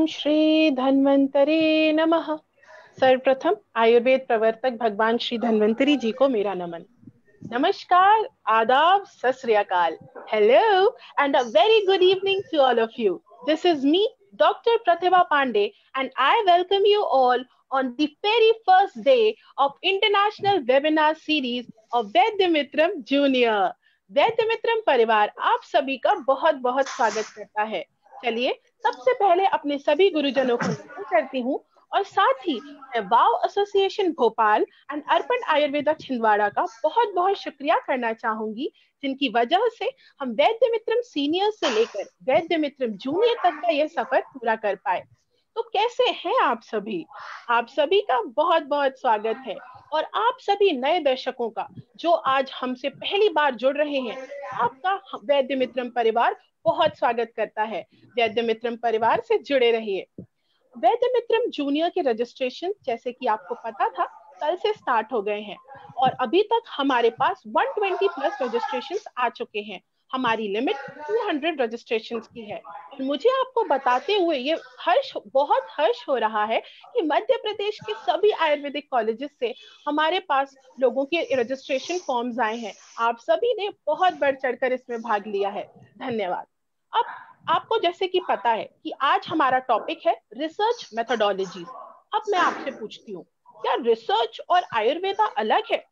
ओम श्री धन्वंतरे नमः। सर्वप्रथम आयुर्वेद प्रवर्तक भगवान श्री धन्वंतरी जी को मेरा नमन। नमस्कार, आदाब, सत श्री अकाल, hello and a very good evening to all of you. This is me, Dr. Pratibha Pandey, and I welcome you all on the very first day of International Webinar Series of Vaidyamitram junior. Vaidyamitram परिवार आप सभी का बहुत बहुत स्वागत करता है। चलिए सबसे पहले अपने सभी गुरुजनों को नमन करती हूँ और साथ ही मैं वाव एसोसिएशन भोपाल एंड अर्पण आयुर्वेदा छिंदवाड़ा का बहुत बहुत शुक्रिया करना चाहूंगी, जिनकी वजह से हम वैद्य मित्रम सीनियर से लेकर वैद्य मित्रम जूनियर तक का यह सफर पूरा कर पाए। तो कैसे हैं आप सभी? आप सभी का बहुत बहुत स्वागत है। और आप सभी नए दर्शकों का जो आज हमसे पहली बार जुड़ रहे हैं, आपका वैद्य मित्रम परिवार बहुत स्वागत करता है। वैद्य मित्रम परिवार से जुड़े रहिए। वैद्य मित्रम जूनियर के रजिस्ट्रेशन जैसे कि आपको पता था कल से स्टार्ट हो गए हैं और अभी तक हमारे पास 120 प्लस रजिस्ट्रेशंस आ चुके हैं। हमारी लिमिट 200 रजिस्ट्रेशंस की है और मुझे आपको बताते हुए ये बहुत हर्ष हो रहा है कि मध्य प्रदेश के सभी आयुर्वेदिक कॉलेजेस से हमारे पास लोगों के रजिस्ट्रेशन फॉर्म्स आए हैं। आप सभी ने बहुत बढ़ चढ़कर इसमें भाग लिया है, धन्यवाद। अब आपको जैसे कि पता है कि आज हमारा टॉपिक है रिसर्च मेथोडोलॉजीज। अब मैं आपसे पूछती हूँ, क्या रिसर्च और आयुर्वेदा अलग है?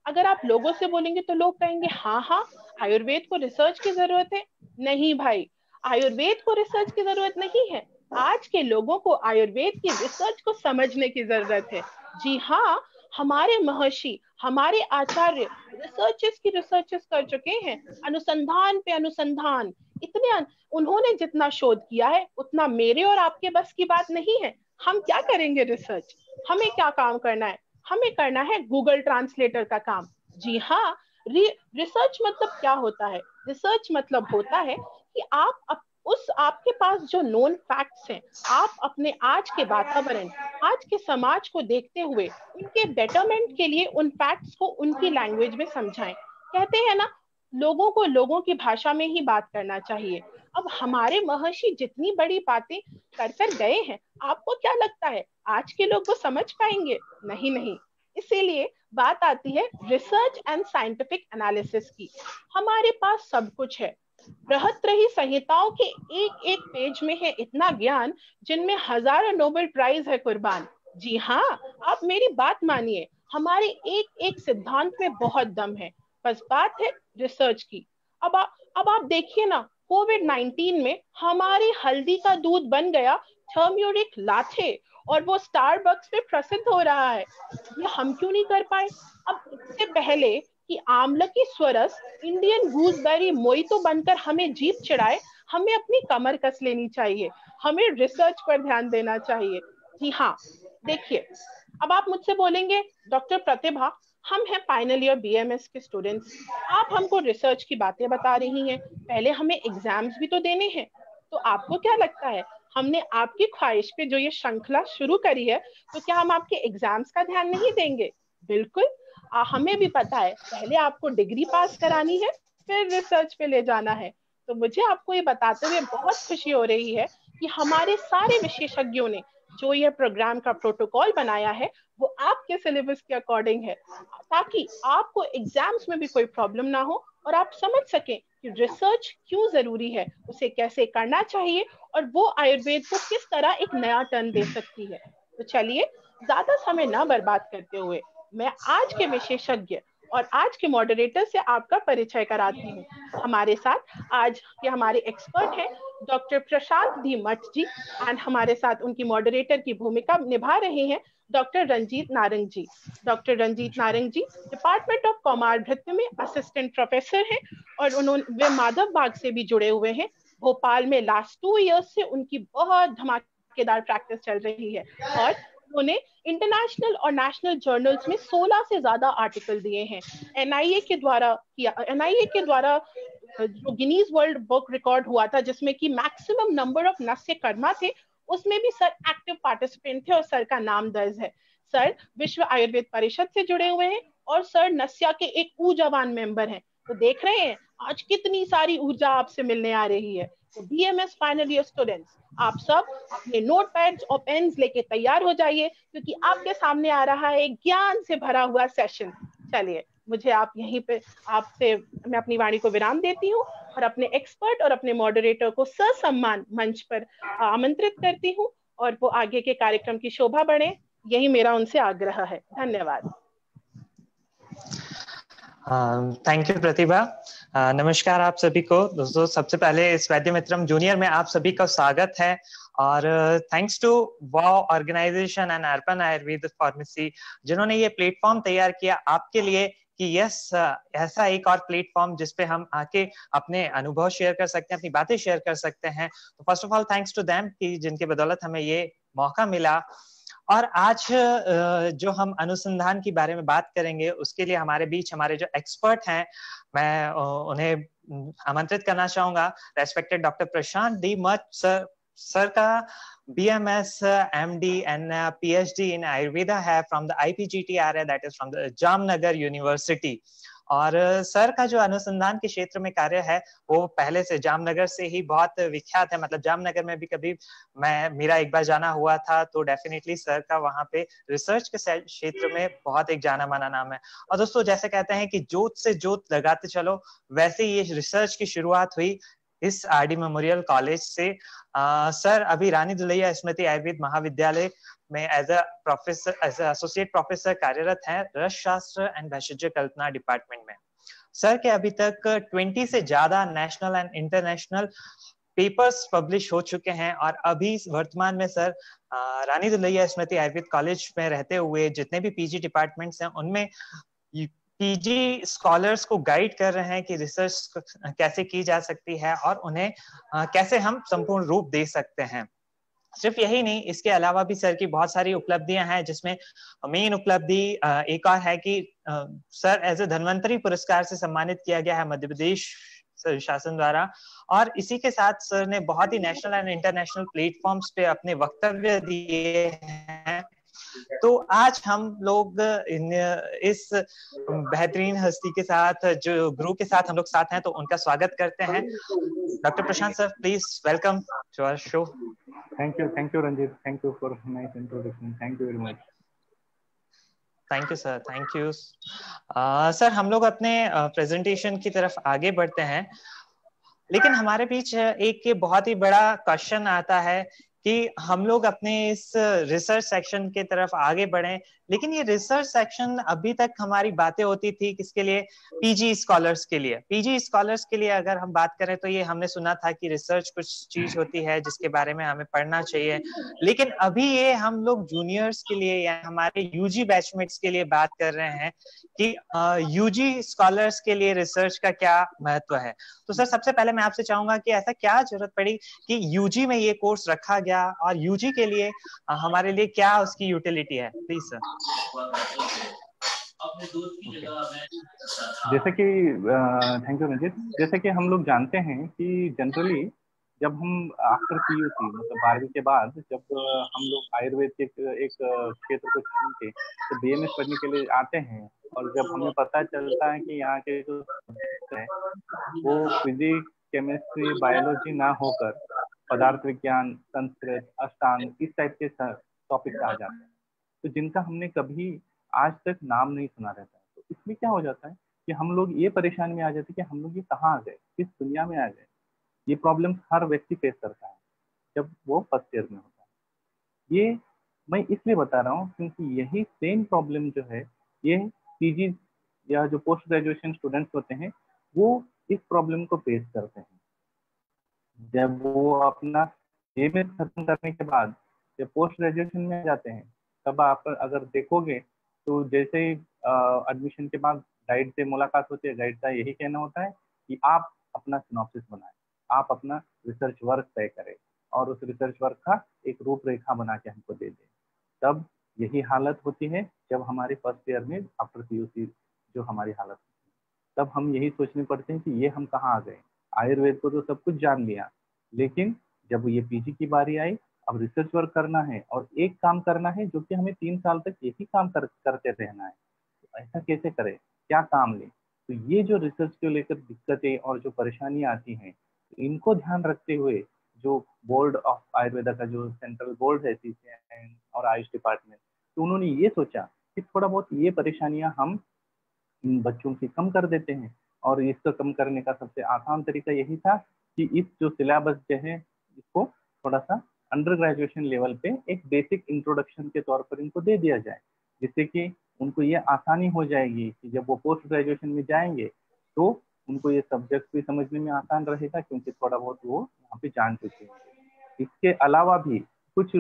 अगर आप लोगों से बोलेंगे तो लोग कहेंगे हाँ हाँ, आयुर्वेद को रिसर्च की जरूरत है। नहीं भाई, आयुर्वेद को रिसर्च की जरूरत नहीं है। आज के लोगों को आयुर्वेद की रिसर्च को समझने की जरूरत है। जी हाँ, हमारे महर्षि, हमारे आचार्य रिसर्चेस कर चुके हैं, अनुसंधान पे अनुसंधान। उन्होंने जितना शोध किया है उतना मेरे और आपके बस की बात नहीं है। हम क्या करेंगे रिसर्च? हमें क्या काम करना है? हमें करना है गूगल ट्रांसलेटर का काम। जी हाँ, रिसर्च मतलब क्या होता है? रिसर्च मतलब होता है कि आपके पास जो नोन फैक्ट्स हैं, आप अपने आज के वातावरण, आज के समाज को देखते हुए उनके बेटरमेंट के लिए उन फैक्ट्स को उनकी लैंग्वेज में समझाएं। कहते हैं ना, लोगों को लोगों की भाषा में ही बात करना चाहिए। अब हमारे महर्षि जितनी बड़ी बातें कर कर गए हैं, आपको क्या लगता है आज के लोग वो समझ पाएंगे? नहीं नहीं। इसीलिए बात आती है रिसर्च एंड साइंटिफिक एनालिसिस की। हमारे पास सब कुछ है। बृहत्त्रयी संहिताओं के एक एक पेज में है इतना ज्ञान, जिनमें हजारों नोबेल प्राइज है कुर्बान। जी हाँ, आप मेरी बात मानिए, हमारे एक एक सिद्धांत में बहुत दम है। बस बात है रिसर्च की। अब आप देखिए ना, कोविड-19 में हमारी हल्दी का दूध बन गया थर्म्यूरिक लाथे और वो स्टारबक्स पे प्रसिद्ध हो रहा है। ये हम क्यों नहीं कर पाए? अब इससे पहले कि आंवला की स्वरस इंडियन गूसबेरी मोइतो बनकर हमें जीभ चिढ़ाए, हमें अपनी कमर कस लेनी चाहिए। हमें रिसर्च पर ध्यान देना चाहिए। जी हाँ, देखिए, अब आप मुझसे बोलेंगे डॉक्टर प्रतिभा, हम हैं फाइनल ईयर बीएमएस के स्टूडेंट्स, आप हमको रिसर्च की बातें बता रही हैं, पहले हमें एग्जाम्स भी तो देने हैं। तो आपको क्या लगता है, हमने आपकी ख्वाहिश पे जो ये श्रृंखला शुरू करी है, तो क्या हम आपके एग्जाम्स का ध्यान नहीं देंगे? बिल्कुल। हमें भी पता है पहले आपको डिग्री पास करानी है, फिर रिसर्च पे ले जाना है। तो मुझे आपको ये बताते हुए बहुत खुशी हो रही है कि हमारे सारे विशेषज्ञों ने जो ये प्रोग्राम का प्रोटोकॉल बनाया है वो आपके सिलेबस के अकॉर्डिंग है, ताकि आपको एग्जाम्स में भी कोई प्रॉब्लम ना हो और आप समझ सकें कि रिसर्च क्यों जरूरी है, उसे कैसे करना चाहिए और वो आयुर्वेद को किस तरह एक नया टर्न दे सकती है। तो चलिए, ज्यादा समय ना बर्बाद करते हुए मैं आज के विशेषज्ञ और आज के मॉडरेटर से आपका परिचय कराती हूँ। हमारे साथ आज के हमारे एक्सपर्ट हैं डॉक्टर प्रशांत डी मठ जी, एंड हमारे साथ उनकी मॉडरेटर की भूमिका निभा रहे हैं doctor Ranjeet Narang ji. Doctor Ranjeet Narang ji department of commerce भृत्य में असिस्टेंट प्रोफेसर हैं और उन्होंने वे माधव बाग से भी जुड़े हुए हैं। भोपाल में लास्ट 2 इयर्स से उनकी बहुत धमाकेदार प्रैक्टिस चल रही है और उन्होंने इंटरनेशनल और नेशनल जर्नल्स में 16 से ज्यादा आर्टिकल दिए हैं। एनआईए के द्वारा जो गिनीज वर्ल्ड बुक रिकॉर्ड हुआ था, जिसमें कि मैक्सिमम नंबर ऑफ नस्य कर्मा थे, उसमें भी सर एक्टिव पार्टिसिपेंट थे और सर का नाम दर्ज है। सर विश्व आयुर्वेद परिषद से जुड़े हुए हैं और सर नस्या के एक ऊर्जावान मेंबर हैं। तो देख रहे हैं आज कितनी सारी ऊर्जा आपसे मिलने आ रही है। तो बीएमएस फाइनल ईयर स्टूडेंट्स, आप सब अपने नोट पैड्स और पेन्स लेके तैयार हो जाइए, क्योंकि आपके सामने आ रहा है एक ज्ञान से भरा हुआ सेशन। चलिए, मुझे आप यहीं पे आपसे मैं अपनी वाणी को विराम देती हूँ और अपने एक्सपर्ट और अपने मॉडरेटर को ससम्मान मंच पर आमंत्रित करती हूँ, और वो आगे के कार्यक्रम की शोभा बढ़े, यही मेरा उनसे आग्रह है। धन्यवाद। थैंक यू प्रतिभा। नमस्कार आप सभी को। दोस्तों, सबसे पहले इस वैद्य मित्रम जूनियर में आप सभी का स्वागत है, और thanks to Wow organisation and urban Ayurved pharmacy, जिन्होंने ये प्लेटफॉर्म तैयार किया आपके लिए कि यस, ऐसा एक और प्लेटफॉर्म जिसपे हम आके अपने अनुभव शेयर कर सकते हैं, अपनी बातें शेयर कर सकते हैं। तो first of all thanks to them कि जिनके बदौलत हमें ये मौका मिला। और आज जो हम अनुसंधान के बारे में बात करेंगे, उसके लिए हमारे बीच हमारे जो एक्सपर्ट हैं, मैं उन्हें आमंत्रित करना चाहूंगा। रेस्पेक्टेड डॉक्टर प्रशांत डी मच सर। सर का BMS, MD and PhD in Ayurveda है from the IPGTRA, that is from the Jamnagar university. और सर का जो अनुसंधान के क्षेत्र में कार्य है वो पहले से जामनगर से ही बहुत विख्यात है। मतलब जामनगर में भी कभी मेरा एक बार जाना हुआ था, तो डेफिनेटली सर का वहाँ पे रिसर्च के क्षेत्र में बहुत एक जाना माना नाम है। और दोस्तों, जैसे कहते हैं कि जोत से जोत लगाते चलो, वैसे ये रिसर्च की शुरुआत हुई इस RD मेमोरियल कॉलेज से। सर अभी रानी दुलैया स्मृति आयुर्वेद महाविद्यालय में as a professor, as a associate professor कार्यरत हैं, रस शास्त्र एंड भेषज कल्पना डिपार्टमेंट में। सर के अभी तक 20 से ज्यादा national and international papers publish हो चुके हैं। और अभी वर्तमान में सर रानी दुलैया स्मृति आयुर्वेद कॉलेज में रहते हुए जितने भी PG डिपार्टमेंट्स हैं, उनमें PG स्कॉलर्स को गाइड कर रहे हैं कि रिसर्च कैसे की जा सकती है और उन्हें कैसे हम संपूर्ण रूप दे सकते हैं। सिर्फ यही नहीं, इसके अलावा भी सर की बहुत सारी उपलब्धियां हैं, जिसमें मेन उपलब्धि एक और है कि सर एज ए धन्वंतरी पुरस्कार से सम्मानित किया गया है मध्य प्रदेश शासन द्वारा। और इसी के साथ सर ने बहुत ही नेशनल एंड इंटरनेशनल प्लेटफॉर्म्स पे अपने वक्तव्य दिए हैं। तो आज हम लोग इस बेहतरीन हस्ती के साथ, जो ग्रुप के साथ हम लोग साथ हैं, तो उनका स्वागत करते हैं। Doctor Prashant sir, please welcome to our show. Thank you, Ranjit. Thank you for nice introduction. Thank you very much. Thank you sir, thank you. Sir, हम लोग अपने प्रेजेंटेशन की तरफ आगे बढ़ते हैं, लेकिन हमारे बीच एक बहुत ही बड़ा क्वेश्चन आता है कि हम लोग अपने इस रिसर्च सेक्शन के तरफ आगे बढ़े, लेकिन ये रिसर्च सेक्शन अभी तक हमारी बातें होती थी किसके लिए? PG स्कॉलर्स के लिए। PG स्कॉलर्स के लिए अगर हम बात करें तो ये हमने सुना था कि रिसर्च कुछ चीज होती है जिसके बारे में हमें पढ़ना चाहिए, लेकिन अभी ये हम लोग जूनियर्स के लिए या हमारे UG बैचमेट्स के लिए बात कर रहे हैं कि UG स्कॉलर्स के लिए रिसर्च का क्या महत्व है। तो सर, सबसे पहले मैं आपसे चाहूंगा कि ऐसा क्या जरूरत पड़ी कि UG में ये कोर्स रखा गया, और UG के लिए हमारे लिए क्या उसकी यूटिलिटी है? Please sir. जैसे कि थैंक यू रंजित। जैसे कि हम लोग जानते हैं कि जनरली जब हम आफ्टर PUC मतलब 12वीं के बाद जब हम लोग आयुर्वेद के एक क्षेत्र को चुन के तो BMS पढ़ने के लिए आते हैं, और जब हमें पता चलता है कि यहाँ के जो है वो फिजिक्स, केमिस्ट्री, बायोलॉजी ना होकर पदार्थ विज्ञान, संस्कृत, अष्टांग इस टाइप के टॉपिक्स आ जाते हैं, तो जिनका हमने कभी आज तक नाम नहीं सुना रहता है। तो इसमें क्या हो जाता है कि हम लोग ये परेशानी में आ जाते हैं कि हम लोग ये कहाँ आ गए, किस दुनिया में आ गए। ये प्रॉब्लम हर व्यक्ति फेस करता है जब वो फर्स्ट ईयर में होता है। ये मैं इसलिए बता रहा हूँ क्योंकि यही सेम प्रॉब्लम जो है ये PG या जो पोस्ट ग्रेजुएशन स्टूडेंट्स होते हैं वो इस प्रॉब्लम को फेस करते हैं। जब वो अपना BMS खत्म करने के बाद जब पोस्ट ग्रेजुएशन में जाते हैं, तब आप अगर देखोगे तो जैसे ही एडमिशन के बाद गाइड से मुलाकात होती है, गाइड का यही कहना होता है कि आप अपना सिनॉप्सिस बनाएं, आप अपना रिसर्च वर्क तय करें और उस रिसर्च वर्क का एक रूपरेखा बना के हमको दे दें। तब यही हालत होती है जब हमारे फर्स्ट ईयर में आफ्टर PUC जो हमारी हालत होती है, तब हम यही सोचने पड़ते हैं कि ये हम कहाँ आ गए। आयुर्वेद को तो सब कुछ जान लिया, लेकिन जब ये PG की बारी आई, अब रिसर्च वर्क करना है और एक काम करना है जो कि हमें 3 साल तक यही काम करते रहना है। तो ऐसा कैसे करें, क्या काम लें? तो ये जो रिसर्च को लेकर दिक्कतें और जो परेशानियां आती हैं, इनको ध्यान रखते हुए जो बोर्ड ऑफ आयुर्वेदा का जो सेंट्रल बोर्ड है, CCN और आयुष डिपार्टमेंट, तो उन्होंने ये सोचा कि थोड़ा बहुत ये परेशानियां हम इन बच्चों की कम कर देते हैं। और इसको कम करने का सबसे आसान तरीका यही था कि इस जो सिलेबस जो है इसको थोड़ा सा अंडर ग्रेजुएशन लेवल पे एक बेसिक इंट्रोडक्शन के तौर पर इनको दे दिया जाए, जिससे कि उनको ये आसानी हो जाएगी कि जब वो पोस्ट ग्रेजुएशन में जाएंगे तो उनको ये सब्जेक्ट भी समझने में आसान रहेगा, क्योंकि थोड़ा बहुत वो यहाँ पे जान चुके होंगे। इसके अलावा भी कुछ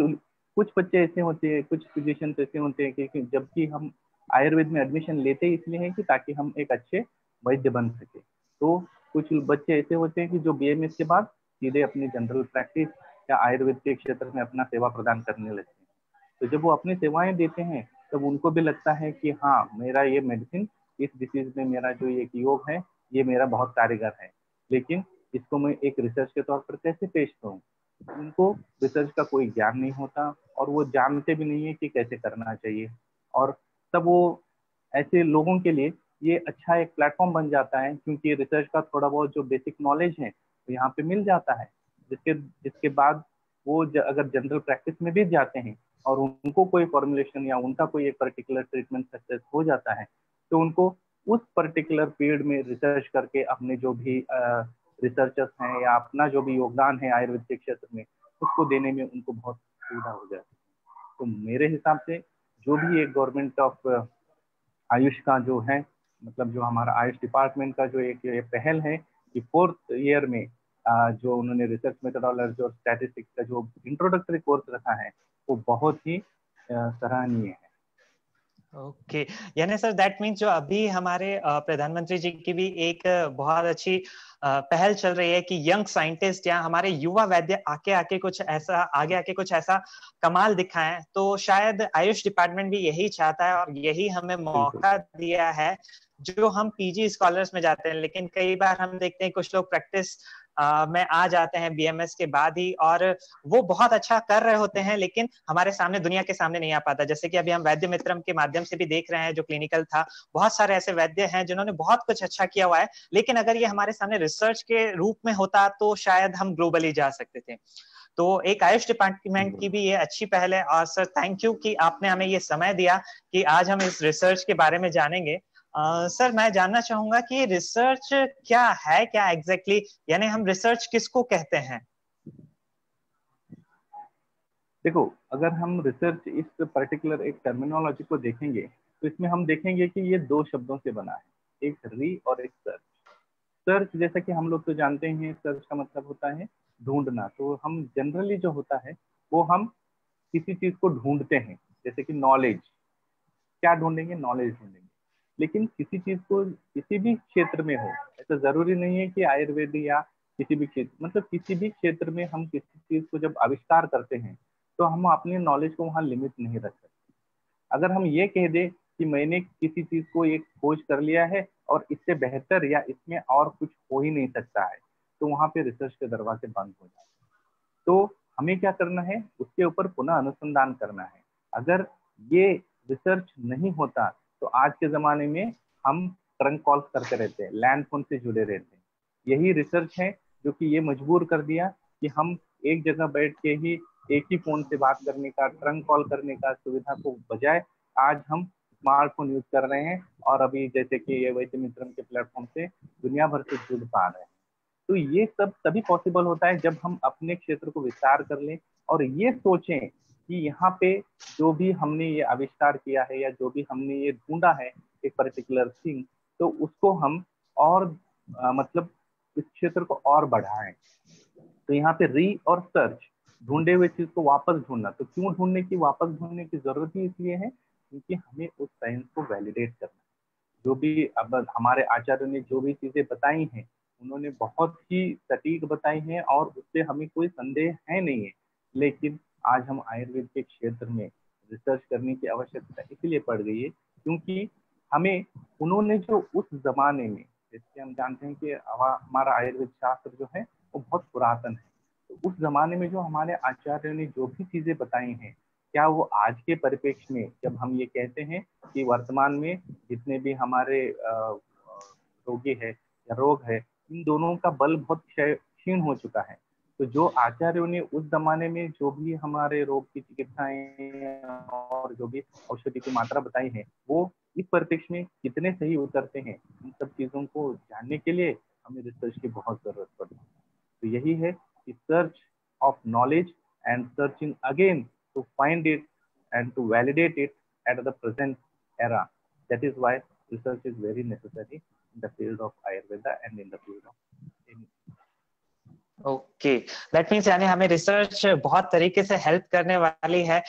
कुछ बच्चे ऐसे होते हैं, कुछ फिजिशियन ऐसे होते हैं कि जबकि हम आयुर्वेद में एडमिशन लेते ही इसलिए है कि ताकि हम एक अच्छे वैद्य बन सके। तो कुछ बच्चे ऐसे होते हैं कि जो BMS के बाद सीधे अपनी जनरल प्रैक्टिस या आयुर्वेद के क्षेत्र में अपना सेवा प्रदान करने लगते हैं। तो जब वो अपनी सेवाएं देते हैं तब उनको भी लगता है कि हाँ, मेरा ये मेडिसिन इस डिसीज में मेरा जो ये योग है ये मेरा बहुत कारगर है, लेकिन इसको मैं एक रिसर्च के तौर पर कैसे पेश करूँ। उनको रिसर्च का कोई ज्ञान नहीं होता और वो जानते भी नहीं है कि कैसे करना चाहिए। और तब वो ऐसे लोगों के लिए ये अच्छा एक प्लेटफॉर्म बन जाता है, क्योंकि रिसर्च का थोड़ा बहुत जो बेसिक नॉलेज है वो यहाँ पे मिल जाता है, जिसके जिसके बाद वो अगर जनरल प्रैक्टिस में भी जाते हैं और उनको कोई फॉर्मुलेशन या उनका कोई एक पर्टिकुलर ट्रीटमेंट सक्सेस हो जाता है, तो उनको उस पर्टिकुलर फील्ड में रिसर्च करके अपने जो भी रिसर्चर्स हैं या अपना जो भी योगदान है आयुर्वेद के क्षेत्र में उसको देने में उनको बहुत सुविधा हो जाती है। तो मेरे हिसाब से जो भी एक गवर्नमेंट ऑफ आयुष का जो है, मतलब जो हमारा आयुष डिपार्टमेंट का जो एक ये पहल है कि 4th ईयर में जो उन्होंने रिसर्च मेथोडोलॉजी और स्टैटिस्टिक्स का जो इंट्रोडक्टरी कोर्स रखा है वो बहुत ही सराहनीय है। ओके, यानी सर दैट मीन्स जो अभी हमारे प्रधानमंत्री जी की भी एक बहुत अच्छी पहल चल रही है कि यंग साइंटिस्ट या हमारे युवा वैद्य आके कुछ ऐसा आगे आके कुछ ऐसा कमाल दिखाएं, तो शायद आयुष डिपार्टमेंट भी यही चाहता है और यही हमें मौका दिया है जो हम PG स्कॉलर्स में जाते हैं। लेकिन कई बार हम देखते हैं कुछ लोग प्रैक्टिस में आ जाते हैं BMS के बाद ही, और वो बहुत अच्छा कर रहे होते हैं लेकिन हमारे सामने दुनिया के सामने नहीं आ पाता। जैसे कि अभी हम वैद्य मित्रम के माध्यम से भी देख रहे हैं, जो क्लिनिकल था, बहुत सारे ऐसे वैद्य हैं जिन्होंने बहुत कुछ अच्छा किया हुआ है, लेकिन अगर ये हमारे सामने रिसर्च के रूप में होता तो शायद हम ग्लोबली जा सकते थे। तो एक आयुष डिपार्टमेंट की भी ये अच्छी पहल है। और सर थैंक यू कि आपने हमें ये समय दिया कि आज हम इस रिसर्च के बारे में जानेंगे। सर मैं जानना चाहूंगा कि रिसर्च क्या है, क्या एग्जैक्टली यानी हम रिसर्च किसको कहते हैं? देखो, अगर हम रिसर्च इस पर्टिकुलर एक टर्मिनोलॉजी को देखेंगे तो इसमें हम देखेंगे कि ये 2 शब्दों से बना है, एक री और एक सर्च। सर्च जैसा कि हम लोग तो जानते हैं, सर्च का मतलब होता है ढूंढना। तो हम जनरली जो होता है वो हम किसी चीज को ढूंढते हैं, जैसे कि नॉलेज। क्या ढूंढेंगे? नॉलेज ढूंढेंगे। लेकिन किसी चीज को किसी भी क्षेत्र में हो, ऐसा जरूरी नहीं है कि आयुर्वेद या किसी भी क्षेत्र, मतलब किसी भी क्षेत्र में हम किसी चीज को जब आविष्कार करते हैं तो हम अपने नॉलेज को वहां लिमिट नहीं रख सकते। अगर हम ये कह दें कि मैंने किसी चीज को एक खोज कर लिया है और इससे बेहतर या इसमें और कुछ हो ही नहीं सकता है, तो वहां पे रिसर्च के दरवाजे बंद हो जाते हैं। तो हमें क्या करना है? उसके ऊपर पुनः अनुसंधान करना है। अगर ये रिसर्च नहीं होता तो आज के जमाने में हम ट्रंक कॉल्स करते रहते हैं, लैंड फोन से जुड़े रहते हैं। यही रिसर्च है जो कि ये मजबूर कर दिया कि हम एक जगह बैठ के ही एक ही फोन से बात करने का, ट्रंक कॉल करने का सुविधा को बजाय आज हम स्मार्टफोन यूज कर रहे हैं, और अभी जैसे कि ये वैद्य मित्रम के प्लेटफॉर्म से दुनिया भर से जुड़ पा रहे हैं। तो ये सब तभी पॉसिबल होता है जब हम अपने क्षेत्र को विस्तार कर लें और ये सोचें कि यहाँ पे जो भी हमने ये आविष्कार किया है या जो भी हमने ये ढूंढा है एक पर्टिकुलर थिंग, तो उसको हम और मतलब इस क्षेत्र को और बढ़ाएं। तो यहाँ पे री और सर्च, ढूंढे हुए चीज को वापस ढूंढना। तो क्यों ढूंढने की, वापस ढूंढने की जरूरत ही इसलिए है क्योंकि हमें उस साइंस को वैलिडेट करना है। जो भी अब हमारे आचार्यों ने जो भी चीजें बताई हैं उन्होंने बहुत ही सटीक बताई हैं और उससे हमें कोई संदेह है नहीं है। लेकिन आज हम आयुर्वेद के क्षेत्र में रिसर्च करने की आवश्यकता इसलिए पड़ गई है क्योंकि हमें उन्होंने जो उस जमाने में, जैसे हम जानते हैं कि हमारा आयुर्वेद शास्त्र जो है वो बहुत पुरातन है, तो उस जमाने में जो हमारे आचार्यों ने जो भी चीजें बताई हैं, क्या वो आज के परिप्रेक्ष्य में जब हम ये कहते हैं कि वर्तमान में जितने भी हमारे रोगी है या रोग है, इन दोनों का बल बहुत क्षीण हो चुका है। तो जो आचार्यों ने उस जमाने में जो भी हमारे रोग की चिकित्साएं और जो भी औषधि की मात्रा बताई है, वो इस परिप्रेक्ष्य में कितने सही उतरते हैं, इन सब चीजों को जानने के लिए हमें रिसर्च की बहुत जरूरत पड़ती है। तो यही है कि search of knowledge and searching again to find it and to validate it at the present era. That is why research is very necessary in the field of Ayurveda and in the field of any. Okay, that means यानी हमें research बहुत तरीके से help करने वाली है।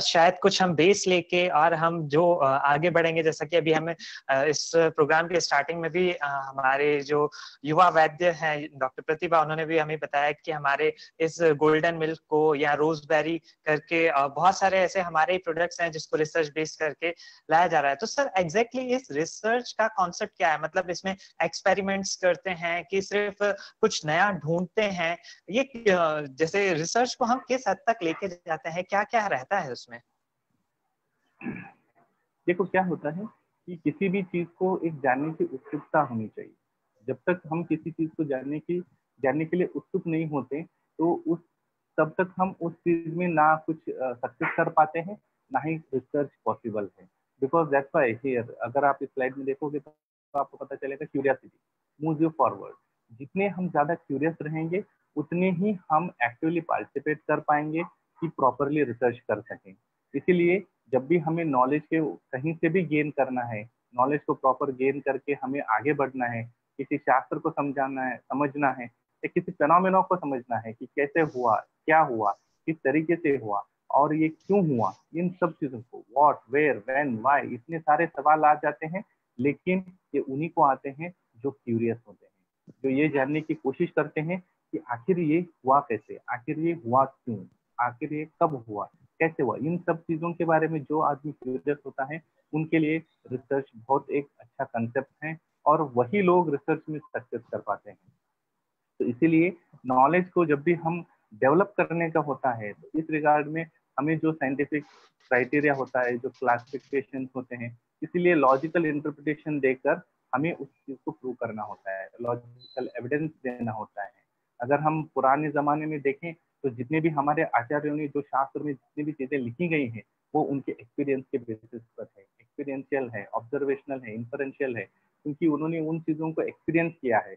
शायद कुछ हम बेस लेके और हम जो आगे बढ़ेंगे, जैसा कि अभी हमें इस प्रोग्राम के स्टार्टिंग में भी हमारे जो युवा वैद्य हैं डॉक्टर प्रतिभा, उन्होंने भी हमें बताया कि हमारे इस गोल्डन मिल्क को या रोजबेरी करके बहुत सारे ऐसे हमारे प्रोडक्ट्स हैं जिसको रिसर्च बेस्ड करके लाया जा रहा है। तो सर एग्जैक्टली इस रिसर्च का कॉन्सेप्ट क्या है? मतलब इसमें एक्सपेरिमेंट्स करते हैं कि सिर्फ कुछ नया ढूंढते हैं? ये जैसे रिसर्च को हम किस हद तक लेके जाते हैं, क्या क्या रहता है उसमें? देखो क्या होता है कि किसी भी चीज को एक जानने की उत्सुकता होनी चाहिए। जब तक हम किसी चीज को जानने के लिए उत्सुक नहीं होते, तो उस तब तक हम उस चीज में ना कुछ सक्सेस कर पाते हैं, ना ही रिसर्च पॉसिबल है। बिकॉज दैट्स व्हाई हियर, अगर आप इस स्लाइड में देखोगे तो आपको पता चलेगा क्यूरियोसिटी मूव्स यू फॉरवर्ड। जितने हम ज्यादा क्यूरियस रहेंगे, उतने ही हम एक्टिवली पार्टिसिपेट कर पाएंगे कि प्रॉपरली रिसर्च कर सकें। इसीलिए जब भी हमें नॉलेज के कहीं से भी गेन करना है, नॉलेज को प्रॉपर गेन करके हमें आगे बढ़ना है, किसी शास्त्र को समझना है या किसी फेनोमेना को समझना है कि कैसे हुआ, क्या हुआ, किस तरीके से हुआ और ये क्यों हुआ, इन सब चीजों को व्हाट, वेयर, व्हेन, व्हाई, इतने सारे सवाल आ जाते हैं। लेकिन ये उन्हीं को आते हैं जो क्यूरियस होते हैं, जो ये जानने की कोशिश करते हैं कि आखिर ये हुआ कैसे, आखिर ये हुआ क्यों, आखिर ये कब हुआ, कैसे हुआ। इन सब चीजों के बारे में जो आदमी क्यूरियस होता है, उनके लिए रिसर्च बहुत एक अच्छा कंसेप्ट है और वही लोग रिसर्च में सक्सेस कर पाते हैं। तो इसीलिए नॉलेज को जब भी हम डेवलप करने का होता है, तो इस रिगार्ड में हमें जो साइंटिफिक क्राइटेरिया होता है, जो क्लासिफिकेशन होते हैं, इसीलिए लॉजिकल इंटरप्रिटेशन देकर हमें उस चीज को प्रूव करना होता है, लॉजिकल एविडेंस देना होता है। अगर हम पुराने जमाने में देखें तो जितने भी हमारे आचार्यों ने जो शास्त्र में जितनी भी चीजें लिखी गई हैं, वो उनके एक्सपीरियंस के बेसिस पर है, एक्सपीरियंशियल है, ऑब्जर्वेशनल है, इंफरेंशियल है, क्योंकि उन्होंने उन चीजों को एक्सपीरियंस किया है,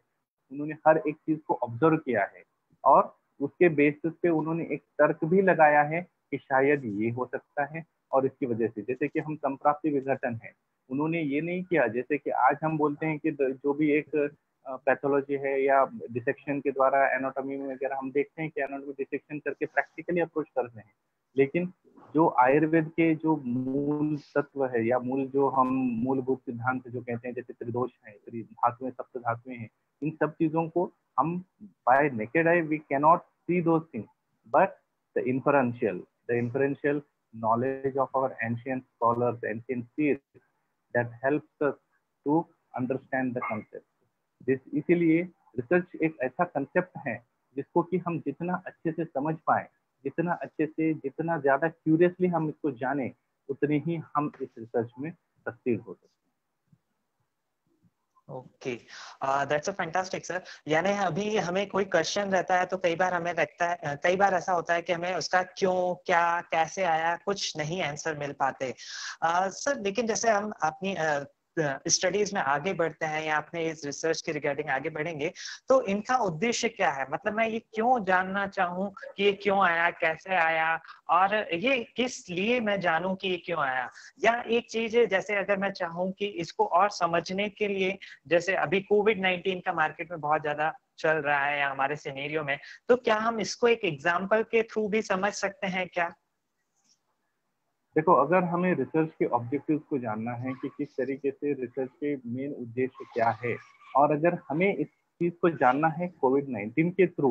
उन्होंने हर एक चीज को ऑब्जर्व किया है और उसके बेसिस पे उन्होंने एक तर्क भी लगाया है कि शायद ये हो सकता है और इसकी वजह से, जैसे कि हम संप्राप्ति विघटन है, उन्होंने ये नहीं किया जैसे कि आज हम बोलते हैं कि जो भी एक पैथोलॉजी है या डिसेक्शन के द्वारा एनाटॉमी में वगैरह हम देखते हैं कि एनाटॉमी डिसेक्शन करके प्रैक्टिकली अप्रोच करते हैं। लेकिन जो आयुर्वेद के जो मूल तत्व है या जो हम मूलभूत सिद्धांत जो कहते हैं, जैसे त्रिदोष है, धातुएं, सप्त धातुएं हैं, इन सब चीजों को हम by naked eye we cannot see those things, but the inferential knowledge of our ancient scholars, ancient seers, that helps us to understand the concept. इसीलिए रिसर्च एक ऐसा कंसेप्ट है जिसको कि हम जितना अच्छे से समझ पाए, जितना अच्छे से, जितना ज्यादा क्यूरियसली हम इसको जाने, उतने ही हम इस रिसर्च में सक्सीड हो सकते हैं। Okay, that's a fantastic sir. यानी अभी हमें कोई क्वेश्चन रहता है तो कई बार हमें लगता है, कई बार ऐसा होता है कि हमें उसका क्यों, क्या, कैसे आया, कुछ नहीं आंसर मिल पाते सर। लेकिन जैसे हम अपनी स्टडीज में आगे बढ़ते हैं या अपने इस रिसर्च के रिगार्डिंग आगे बढ़ेंगे, तो इनका उद्देश्य क्या है? मतलब मैं ये क्यों जानना चाहूँ कि ये क्यों आया, कैसे आया, और ये किस लिए मैं जानूं कि ये क्यों आया। या एक चीज है, जैसे अगर मैं चाहूँ कि इसको और समझने के लिए, जैसे अभी कोविड-19 का मार्केट में बहुत ज्यादा चल रहा है या हमारे सिनेरियो में, तो क्या हम इसको एक एग्जाम्पल के थ्रू भी समझ सकते हैं क्या? देखो, अगर हमें रिसर्च के ऑब्जेक्टिव्स को जानना है कि किस तरीके से रिसर्च के मेन उद्देश्य क्या है, और अगर हमें इस चीज को जानना है कोविड-19 के थ्रू,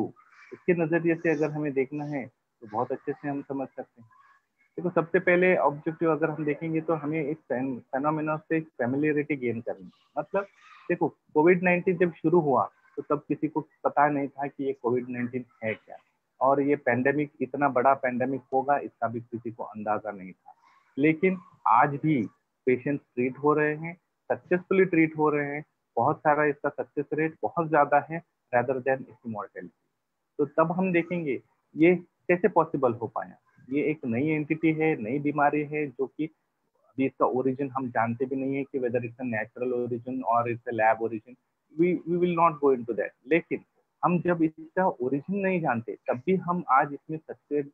इसके नजरिए से अगर हमें देखना है तो बहुत अच्छे से हम समझ सकते हैं। देखो, सबसे पहले ऑब्जेक्टिव अगर हम देखेंगे तो हमें इस फेनोमेना से फेमिलियरिटी गेन करनी है। मतलब देखो, कोविड-19 जब शुरू हुआ तो तब किसी को पता नहीं था कि ये कोविड-19 है क्या, और ये पेंडेमिक, इतना बड़ा पेंडेमिक होगा, इसका भी किसी को अंदाजा नहीं था। लेकिन आज भी पेशेंट ट्रीट हो रहे हैं, सक्सेसफुली ट्रीट हो रहे हैं, बहुत सारा इसका सक्सेस रेट बहुत ज्यादा है rather than इसकी मॉर्टेलिटी। तो तब हम देखेंगे ये कैसे पॉसिबल हो पाया। ये एक नई एंटिटी है, नई बीमारी है, जो कि अभी इसका ओरिजिन हम जानते भी नहीं है कि whether it's a natural origin और it's a lab origin, we will not go into that. लेकिन हम जब इसका ओरिजिन नहीं जानते तब भी हम आज इसमें सक्सेस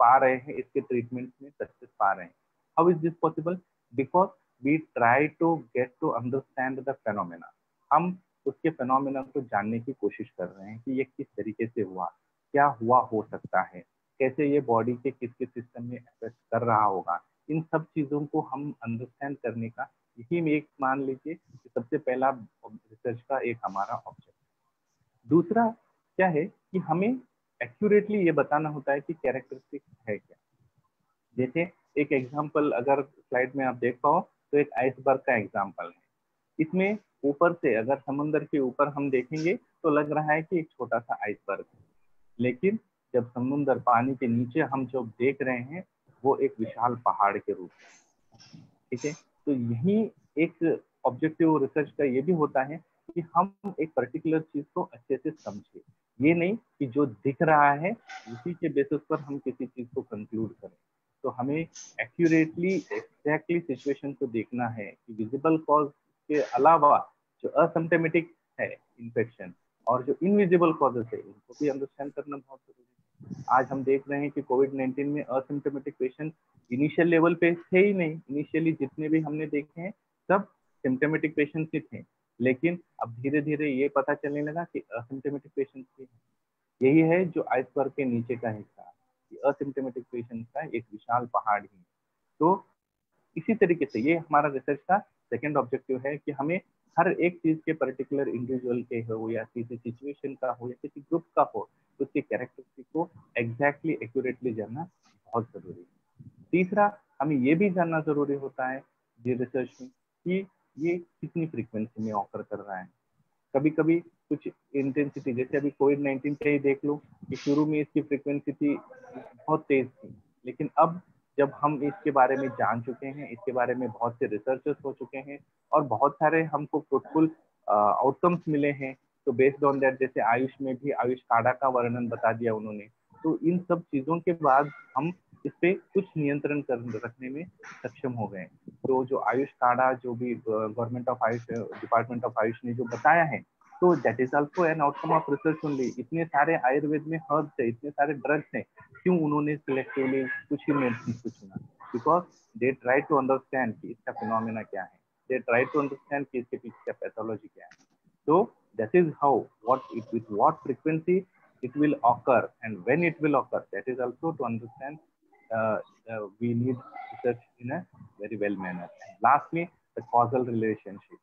पा रहे हैं, इसके ट्रीटमेंट में सक्सेस पा रहे हैं। How is this possible? Because we try to get to understand the phenomena. हम उसके फेनोमेना को जानने की कोशिश कर रहे हैं कि ये किस तरीके से हुआ, क्या हुआ हो सकता है, कैसे ये बॉडी के किस किस सिस्टम में अफेक्ट कर रहा होगा। इन सब चीजों को हम अंडरस्टैंड करने का यही में एक मान लीजिए कि सबसे पहला रिसर्च का एक हमारा ऑब्जेक्ट। दूसरा क्या है कि हमें एक्यूरेटली ये बताना होता है कि कैरेक्टरिस्टिक है क्या। जैसे एक एग्जांपल अगर स्लाइड में आप देख पाओ तो एक आइसबर्ग का एग्जांपल है। इसमें ऊपर से अगर समुद्र के ऊपर हम देखेंगे तो लग रहा है कि एक छोटा सा आइसबर्ग है, लेकिन जब समुद्र पानी के नीचे हम जो देख रहे हैं वो एक विशाल पहाड़ के रूप में। ठीक है, तो यही एक ऑब्जेक्टिव रिसर्च का ये भी होता है कि हम एक पर्टिकुलर चीज को अच्छे से समझे। ये नहीं कि जो दिख रहा है उसी के बेसिस पर हम किसी चीज को कंक्लूड करें। तो हमें एक्यूरेटली एग्जैक्टली सिचुएशन को देखना है कि विजिबल कॉज के अलावा जो असिम्प्टोमेटिक है इन्फेक्शन और जो इनविजिबल कॉजेस है उनको भी अंडरस्टैंड करना बहुत जरूरी है। आज हम देख रहे हैं कि कोविड-19 में असिम्प्टोमेटिक पेशेंट इनिशियल लेवल पे थे ही नहीं। इनिशियली जितने भी हमने देखे हैं सब सिम्प्टोमेटिक पेशेंट्स ही थे, लेकिन अब धीरे धीरे ये पता चलने लगा कि असिम्प्टोमेटिक पेशेंट्स भी हैं। यही है जो आइसबर्ग के नीचे का हिस्सा, कि असिम्प्टोमेटिक पेशेंट्स का एक विशाल पहाड़ ही। तो इसी तरीके से ये हमारा रिसर्च का सेकंड ऑब्जेक्टिव है कि हमें हर एक चीज के पर्टिकुलर इंडिविजुअल के हो या किसी सिचुएशन का हो या किसी ग्रुप का हो, तो उसके कैरेक्टरिस्टिक को एग्जैक्टली एक्यूरेटली जानना बहुत जरूरी है। तीसरा, हमें ये भी जानना जरूरी होता है ये रिसर्च में कि ये कितनी फ्रीक्वेंसी में ऑकर कर रहा है। कभी कभी कुछ इंटेंसिटी, जैसे अभी कोविड-19 का ही देख लो कि शुरू में इसकी फ्रीक्वेंसी थी बहुत तेज थी, लेकिन अब जब हम इसके बारे में जान चुके हैं, इसके बारे में बहुत से रिसर्चर्स हो चुके हैं और बहुत सारे हमको फ्रूटफुल आउटकम्स मिले हैं, तो बेस्ड ऑन दैट, जैसे आयुष में भी आयुष काढ़ा का वर्णन बता दिया उन्होंने, तो इन सब चीजों के बाद हम इस पे कुछ नियंत्रण कर रखने में सक्षम हो गए। तो जो आयुष काढ़ा जो भी government of Ayush department of Ayush ने जो बताया है, तो that is also an outcome of research only. इतने सारे आयुर्वेद में हर्ब्स है, इतने सारे ड्रग्स हैं, क्यों उन्होंने सिलेक्टिवली कुछ ही मेडिसिन को चुना? Because they try to understand कि इसका फिनोमेना क्या है, दे ट्राई टू अंडरस्टैंड कि इसके पीछे का पैथोलॉजी क्या है। तो that is how what it with what frequency it will occur and when it will occur, that is also to understand. We need research in a very well manner. And lastly, the causal relationship,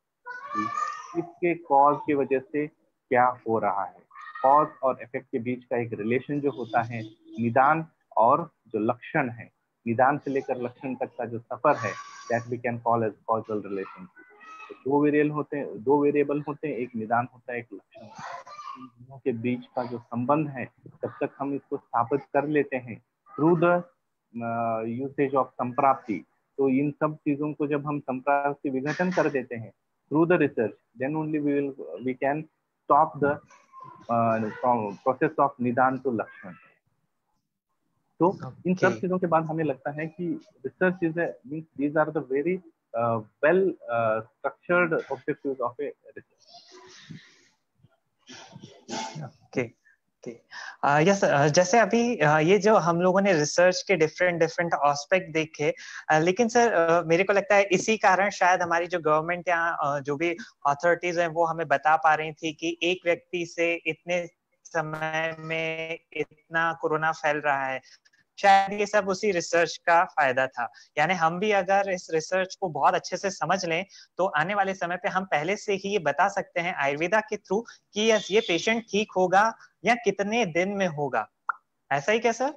इसके cause की वजह से क्या हो रहा है। Cause और effect के बीच का एक रिलेशन जो होता है, निदान और जो लक्षण है, निदान से लेकर लक्षण तक का जो सफर है, that we can call as causal relationship. दो वेरिएबल होते हैं, एक निदान होता है, एक लक्षण होता है। इन दोनों के बीच का जो संबंध है, तब तक हम इसको स्थापित कर लेते हैं थ्रू द यूसेज ऑफ संप्राप्ति। तो इन सब चीजों को जब हम संप्राप्ति विघटन कर देते हैं through the research, then only we can stop the process of nidan to lakshan. तो इन सब चीजों के बाद हमें लगता है कि research is means these are the very well structured objectives of a research. Okay okay, yes, जैसे अभी ये जो हम लोगों ने रिसर्च के डिफरेंट डिफरेंट एस्पेक्ट देखे, लेकिन सर मेरे को लगता है इसी कारण शायद हमारी जो गवर्नमेंट या जो भी अथॉरिटीज हैं वो हमें बता पा रही थी कि एक व्यक्ति से इतने समय में इतना कोरोना फैल रहा है। शायद ये सब उसी रिसर्च का फायदा था। यानी हम भी अगर इस रिसर्च को बहुत अच्छे से समझ लें तो आने वाले समय पे हम पहले से ही ये बता सकते हैं आयुर्वेदा के थ्रू कि यस ये पेशेंट ठीक होगा या कितने दिन में होगा। ऐसा ही क्या सर?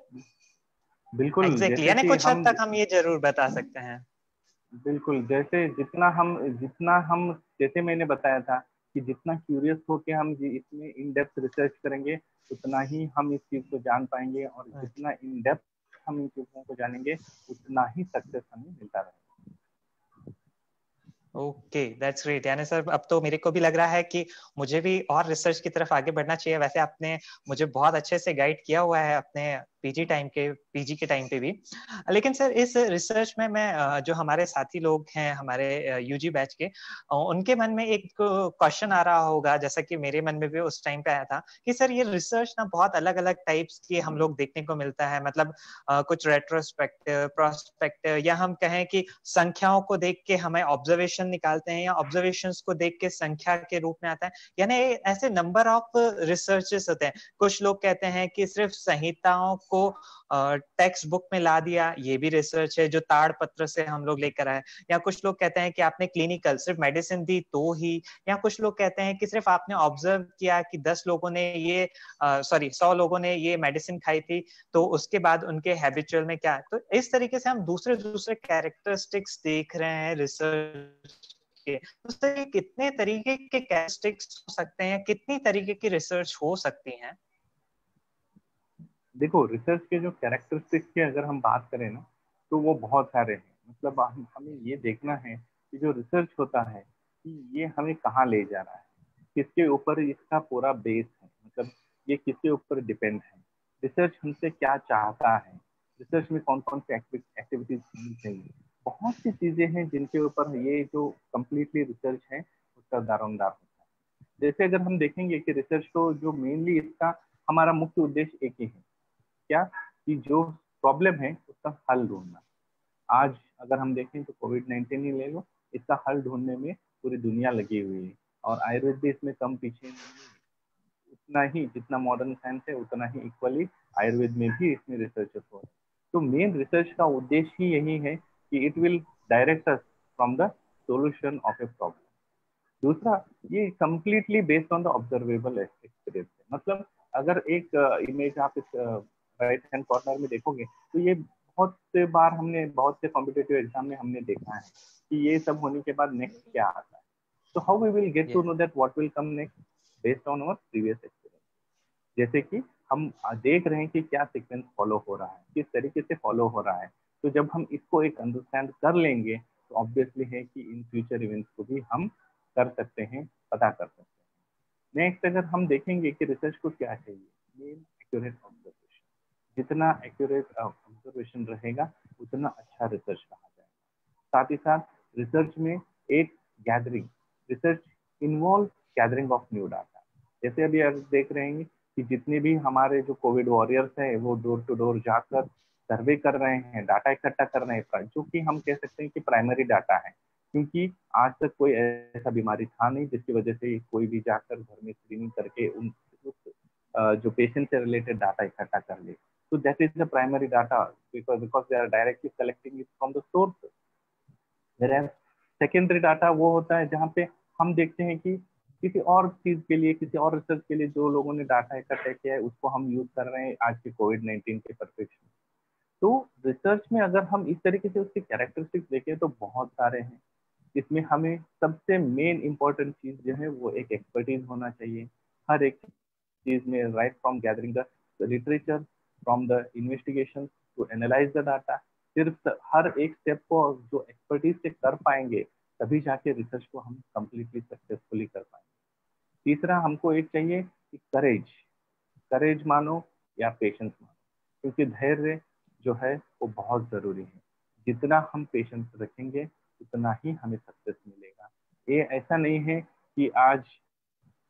बिल्कुल, एग्जैक्टली, यानी कुछ हद तक हम ये जरूर बता सकते हैं। बिल्कुल, जैसे जितना हम जैसे मैंने बताया था कि जितना क्यूरियस होके हम इसमें इन डेप्थ रिसर्च करेंगे उतना ही हम इस चीज को जान पाएंगे, और जितना इन डेप्थ हम इन चीजों को जानेंगे उतना ही सक्सेस हमें मिलता रहेगा। Okay, that's great. यानी सर अब तो मेरे को भी लग रहा है कि मुझे भी और रिसर्च की तरफ आगे बढ़ना चाहिए। वैसे आपने मुझे बहुत अच्छे से गाइड किया हुआ है अपने पीजी के टाइम पे भी। लेकिन सर इस रिसर्च में मैं जो हमारे साथी लोग हैं हमारे यूजी बैच के, उनके मन में एक क्वेश्चन आ रहा होगा, जैसा कि मेरे मन में भी उस टाइम पे आया था, कि सर ये रिसर्च ना बहुत अलग अलग टाइप्स की हम लोग देखने को मिलता है। मतलब कुछ रेट्रोस्पेक्टिव, प्रोस्पेक्टिव, या हम कहें कि संख्याओं को देख के हमें ऑब्जर्वेशन निकालते हैं, या ऑब्जर्वेशंस को देख के संख्या के रूप में आता है। यानी ऐसे नंबर ऑफ रिसर्चेस होते हैं। कुछ लोग कहते हैं कि सिर्फ संहिताओं को टेक्स्ट बुक में ला दिया, ये भी रिसर्च है जो ताड़ पत्र से हम लोग लेकर आए। या कुछ लोग कहते हैं कि आपने क्लिनिकल सिर्फ मेडिसिन दी तो ही। या कुछ लोग कहते हैं कि सिर्फ आपने ऑब्जर्व किया कि 10 लोगों ने ये 100 लोगों ने ये मेडिसिन खाई थी, तो उसके बाद उनके हैबिचुअल में क्या है। तो इस तरीके से हम दूसरे दूसरे कैरेक्टरिस्टिक्स देख रहे हैं रिसर्च के। तो कितने तरीके के कैरेक्टरिस्टिक्स हो सकते हैं, कितनी तरीके की रिसर्च हो सकती हैं? देखो, रिसर्च के जो कैरेक्टरिस्टिक्स की अगर हम बात करें ना, तो वो बहुत सारे हैं। मतलब हमें ये देखना है कि जो रिसर्च होता है कि ये हमें कहाँ ले जा रहा है, किसके ऊपर इसका पूरा बेस है, मतलब ये किसके ऊपर डिपेंड है, रिसर्च हमसे क्या चाहता है, रिसर्च में कौन कौन सी एक्टिविटीज होनी चाहिए। बहुत सी चीजें हैं जिनके ऊपर ये जो कम्प्लीटली रिसर्च है उसका दारोमदार होता है। जैसे अगर हम देखेंगे कि रिसर्च को जो मेनली इसका हमारा मुख्य उद्देश्य एक ही है, क्या, कि जो प्रॉब्लम है उसका हल ढूंढना। आज अगर हम देखें तो कोविड-19 ही ले लो, इसका हल ढूंढने में पूरी दुनिया लगी हुई है, और आयुर्वेद भी इसमें कम पीछे नहीं है। उतना ही जितना मॉडर्न साइंस है उतना ही इक्वली आयुर्वेद में भी इसमें रिसर्चेस हो रहे हैं। तो मेन रिसर्च का उद्देश्य ही यही है कि it will direct us from the solution of a problem. दूसरा, ये completely based on the observable experience है। मतलब अगर एक इमेज आप इस राइट हैंड कॉर्नर में देखोगे तो ये बहुत से बार हमने बहुत से कॉम्पिटेटिव एग्जाम में हमने देखा है कि ये सब होने के बाद नेक्स्ट क्या आता है। तो how we will get to know that what will come next, based on our previous experience. जैसे कि हम देख रहे हैं कि क्या सीक्वेंस फॉलो हो रहा है, किस तरीके से फॉलो हो रहा है। तो जब हम इसको एक अंडरस्टैंड कर लेंगे तो ऑब्वियसली है कि इन फ्यूचर इवेंट्स को भी हम कर सकते हैं, पता कर सकते हैं। नेक्स्ट, अगर हम देखेंगे कि रिसर्च को क्या चाहिए, मेन एक्यूरेट ऑब्जर्वेशन। जितना एक्यूरेट ऑब्जर्वेशन रहेगा उतना अच्छा रिसर्च कहा जाएगा। साथ ही साथ रिसर्च में एक gathering, research involve gathering of new data. जैसे अभी आप देख रहे हैं कि जितने भी हमारे जो कोविड वॉरियर्स हैं वो डोर टू डोर जाकर सर्वे कर रहे हैं, डाटा इकट्ठा कर रहे हैं, जो कि हम कह सकते हैं कि प्राइमरी डाटा है। क्योंकि आज तक कोई ऐसा बीमारी था नहीं जिसकी वजह से कोई भी जाकर घर में स्क्रीनिंग करके जो पेशेंट से रिलेटेड डाटा इकट्ठा कर ले। तो that is the primary data, because they are directly collecting it from the source. Secondary data वो होता है जहाँ पे हम देखते हैं कि किसी और चीज के लिए, किसी और रिसर्च के लिए जो लोगों ने डाटा इकट्ठा किया है उसको हम यूज कर रहे हैं आज के कोविड-19 के परफेक्शन। तो रिसर्च में अगर हम इस तरीके से उसके कैरेक्टरिस्टिक्स देखें तो बहुत सारे हैं। इसमें हमें सबसे मेन इंपॉर्टेंट चीज जो है वो एक एक्सपर्टीज होना चाहिए हर एक चीज में, right from gathering the literature, from the investigation to analyse the data. सिर्फ हर एक स्टेप को जो एक्सपर्टीज से कर पाएंगे तभी जाके रिसर्च को हम कंप्लीटली सक्सेसफुली कर पाएंगे। तीसरा, हमको एक चाहिए कि करेज, करेज मानो या पेशेंस मानो, क्योंकि धैर्य जो है वो बहुत जरूरी है। जितना हम पेशेंस रखेंगे उतना ही हमें सक्सेस मिलेगा। ये ऐसा नहीं है कि आज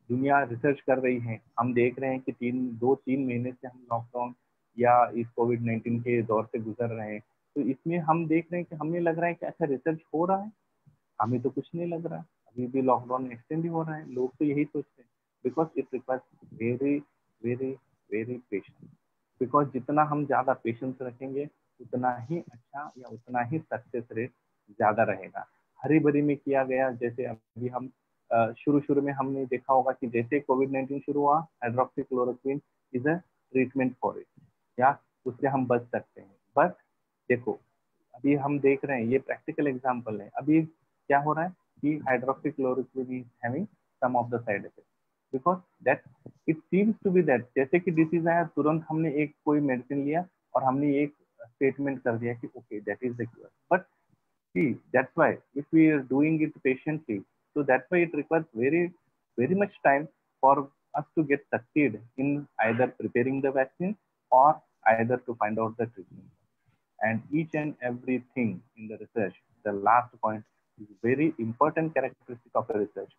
दुनिया रिसर्च कर रही है, हम देख रहे हैं कि 2-3 महीने से हम लॉकडाउन या इस कोविड-19 के दौर से गुजर रहे हैं। तो इसमें हम देख रहे हैं कि हमें लग रहा है कि अच्छा रिसर्च हो रहा है, हमें तो कुछ नहीं लग रहा, अभी भी लॉकडाउन एक्सटेंड ही हो रहा है। लोग तो यही सोचते हैं, because it requires very very very patience. Because जितना हम ज्यादा पेशेंस रखेंगे उतना ही अच्छा या उतना ही सक्सेस रेट ज्यादा रहेगा। हरी भरी में किया गया, जैसे अभी हम शुरू शुरू में हमने देखा होगा कि जैसे कोविड-19 शुरू हुआ, hydroxychloroquine is a treatment for it, या उससे हम बच सकते हैं। बट देखो, अभी हम देख रहे हैं, ये प्रैक्टिकल एग्जांपल है, अभी क्या हो रहा है कि hydroxychloroquine is having some of the side effect, because that it seems to be that जैसे कि डिसीज आया तुरंत हमने एक कोई मेडिसिन लिया और हमने एक स्टेटमेंट कर दिया कि okay that is the cure. But See, that's why if we are doing it patiently, so that's why it requires very much time for us to get succeed in either preparing the vaccine or either to find out the treatment. And each and everything in the research, the last point is very important characteristic of the research.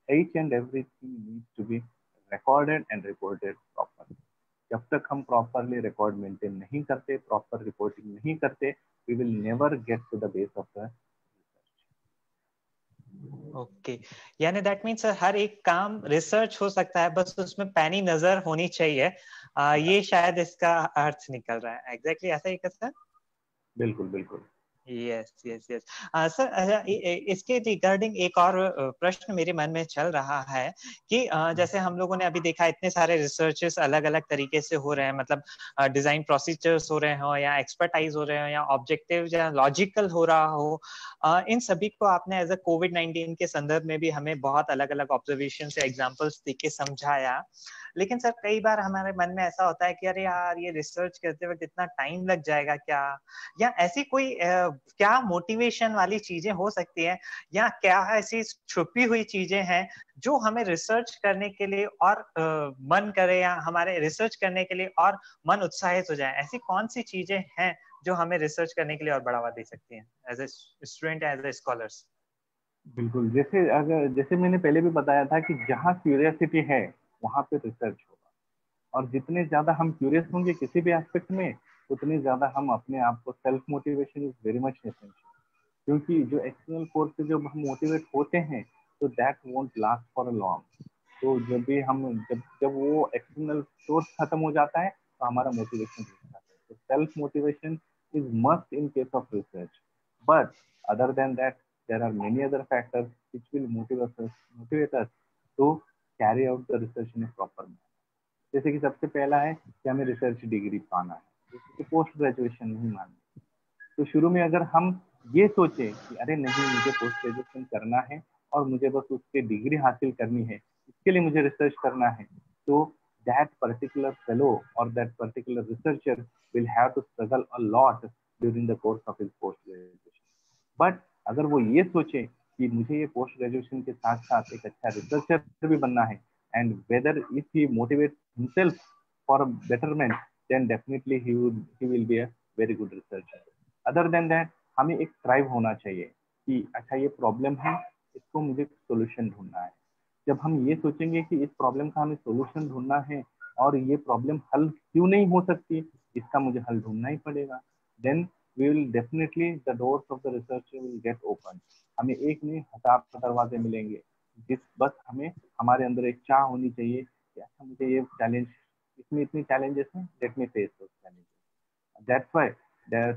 Each and everything needs to be recorded and reported properly. जब तक हम properly record maintain नहीं करते, proper reporting नहीं करते, we will never get to the base of the research. Okay, यानी that means हर एक काम रिसर्च हो सकता है, बस उसमें पैनी नजर होनी चाहिए। ये शायद इसका अर्थ निकल रहा है। एग्जैक्टली ऐसा ही सर? बिल्कुल बिल्कुल। यस यस यस सर, इसके रिगार्डिंग एक और प्रश्न मेरे मन में चल रहा है कि जैसे हम लोगों ने अभी देखा इतने सारे रिसर्चेस अलग अलग तरीके से हो रहे हैं, मतलब डिजाइन प्रोसीजर्स हो रहे हो या एक्सपर्टाइज हो रहे हो या ऑब्जेक्टिव या लॉजिकल हो रहा हो, इन सभी को आपने एज अ कोविड-19 के संदर्भ में भी हमें बहुत अलग अलग ऑब्जर्वेशन से एग्जांपल्स देके समझाया। लेकिन सर कई बार हमारे मन में ऐसा होता है कि अरे यार ये रिसर्च करते वक्त इतना टाइम लग जाएगा क्या, या ऐसी कोई क्या मोटिवेशन वाली चीजें हो सकती है, या क्या ऐसी छुपी हुई चीजें हैं जो हमें रिसर्च करने के लिए और मन करे या हमारे रिसर्च करने के लिए और मन उत्साहित हो जाए? ऐसी कौन सी चीजें हैं जो हमें रिसर्च करने के लिए और बढ़ावा दे सकती हैं as a student, as a scholars? बिल्कुल, जैसे मैंने पहले भी बताया था कि जहाँ क्यूरियोसिटी है वहाँ पे रिसर्च होगा, और जितने ज्यादा हम क्यूरियस होंगे किसी भी एस्पेक्ट में, उतने ज्यादा हम अपने आप को, self motivation is very much essential. क्योंकि जो एक्सटर्नल फोर्स से जब हम मोटिवेट होते हैं तो that won't last for a long. तो जब भी हम जब वो एक्सटर्नल सोर्स खत्म हो जाता है तो हमारा मोटिवेशन रुक जाता है। तो self motivation is must in case of research, but other than that there are many other factors which will motivate us to carry out the research in a proper manner. जैसे कि सबसे पहला है कि हमें रिसर्च डिग्री पाना है, जैसे कि पोस्ट ग्रेजुएशन नहीं मानते। तो शुरू में अगर हम ये सोचें कि अरे नहीं, मुझे पोस्ट ग्रेजुएशन करना है और मुझे बस उसकी डिग्री हासिल करनी है, इसके लिए मुझे रिसर्च करना है, तो that particular fellow or that particular researcher will have to struggle a lot during the course of his post graduation. But अगर वो ये सोचे कि मुझे ये पोस्ट ग्रेजुएशन के साथ साथ एक अच्छा रिसर्चर भी बनना है, and whether if he motivate himself for betterment, then definitely he will be a very good researcher. Other than that हमें एक ड्राइव होना चाहिए कि अच्छा ये प्रॉब्लम है, इसको मुझे सोल्यूशन ढूंढना है। जब हम ये सोचेंगे कि इस प्रॉब्लम का हमें सोल्यूशन ढूंढना है और ये प्रॉब्लम हल क्यों नहीं हो सकती, इसका मुझे हल ढूंढना ही पड़ेगा, then we will definitely the doors of the researcher will get open. हमें एक नहीं हजार दरवाजे मिलेंगे, बस हमें हमारे अंदर एक चाह होनी चाहिए कि अच्छा मुझे ये चैलेंज, इसमें इतनी चैलेंजेस हैं, let me face those challenges. That's why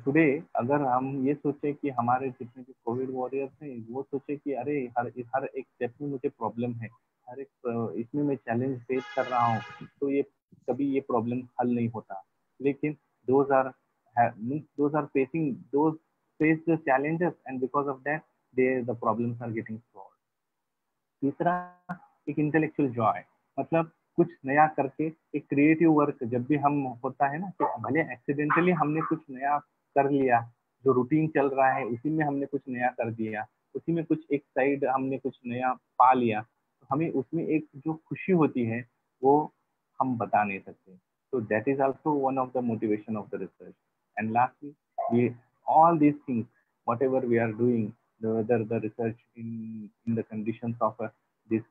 today अगर हम ये सोचे कि हमारे जितने भी कोविड वॉरियर्स हैं वो सोचे कि अरे हर एक स्टेप में मुझे प्रॉब्लम है, हर एक इसमें मैं चैलेंज फेस कर रहा हूँ, तो ये कभी ये प्रॉब्लम हल नहीं होता। लेकिन those are face the challenges, and because of that the problems are getting solved. तीसरा एक इंटेलेक्चुअल जॉय, मतलब कुछ नया करके एक क्रिएटिव वर्क जब भी हम होता है ना, कि भले एक्सीडेंटली हमने कुछ नया कर लिया, जो रूटीन चल रहा है उसी में हमने कुछ नया कर दिया, उसी में कुछ एक साइड हमने कुछ नया पा लिया, तो हमें उसमें एक जो खुशी होती है वो हम बता नहीं सकते। तो that is also one of the motivation of the research. And lastly we all these things, whatever we are doing, whether the research in the conditions of this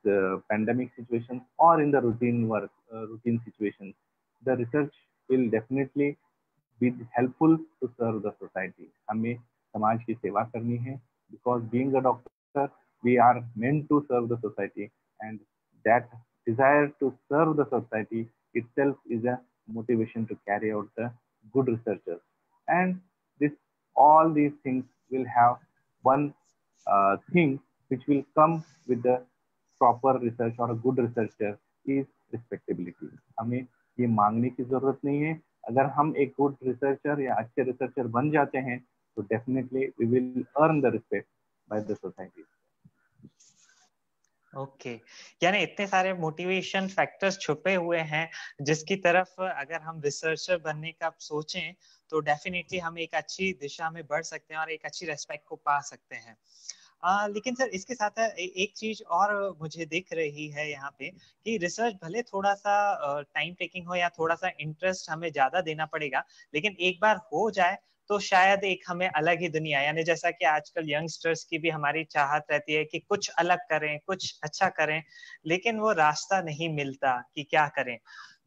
pandemic situation or in the routine situations, the research will definitely be helpful to serve the society. हमें समाज की सेवा करनी है, because being a doctor we are meant to serve the society, and that desire to serve the society itself is a motivation to carry out the good researchers. And this all these things will have one thing which will come with the proper research or a good researcher is respectability. हमें ये मांगने की जरूरत नहीं है, अगर हम एक गुड रिसर्चर या अच्छे रिसर्चर बन जाते हैं तो definitely we will earn the respect by the society. Okay, यानी इतने सारे मोटिवेशन फैक्टर्स छुपे हुए हैं जिसकी तरफ अगर हम रिसर्चर बनने का सोचें तो डेफिनेटली हम एक अच्छी दिशा में बढ़ सकते हैं और एक अच्छी रेस्पेक्ट को पा सकते हैं। लेकिन सर इसके साथ एक चीज और मुझे दिख रही है यहाँ पे कि रिसर्च भले थोड़ा सा टाइम टेकिंग हो या थोड़ा सा इंटरेस्ट हमें ज्यादा देना पड़ेगा, लेकिन एक बार हो जाए तो शायद एक हमें अलग ही दुनिया, यानी जैसा कि आजकल यंगस्टर्स की भी हमारी चाहत रहती है कि कुछ अलग करें, कुछ अच्छा करें, लेकिन वो रास्ता नहीं मिलता कि क्या करें।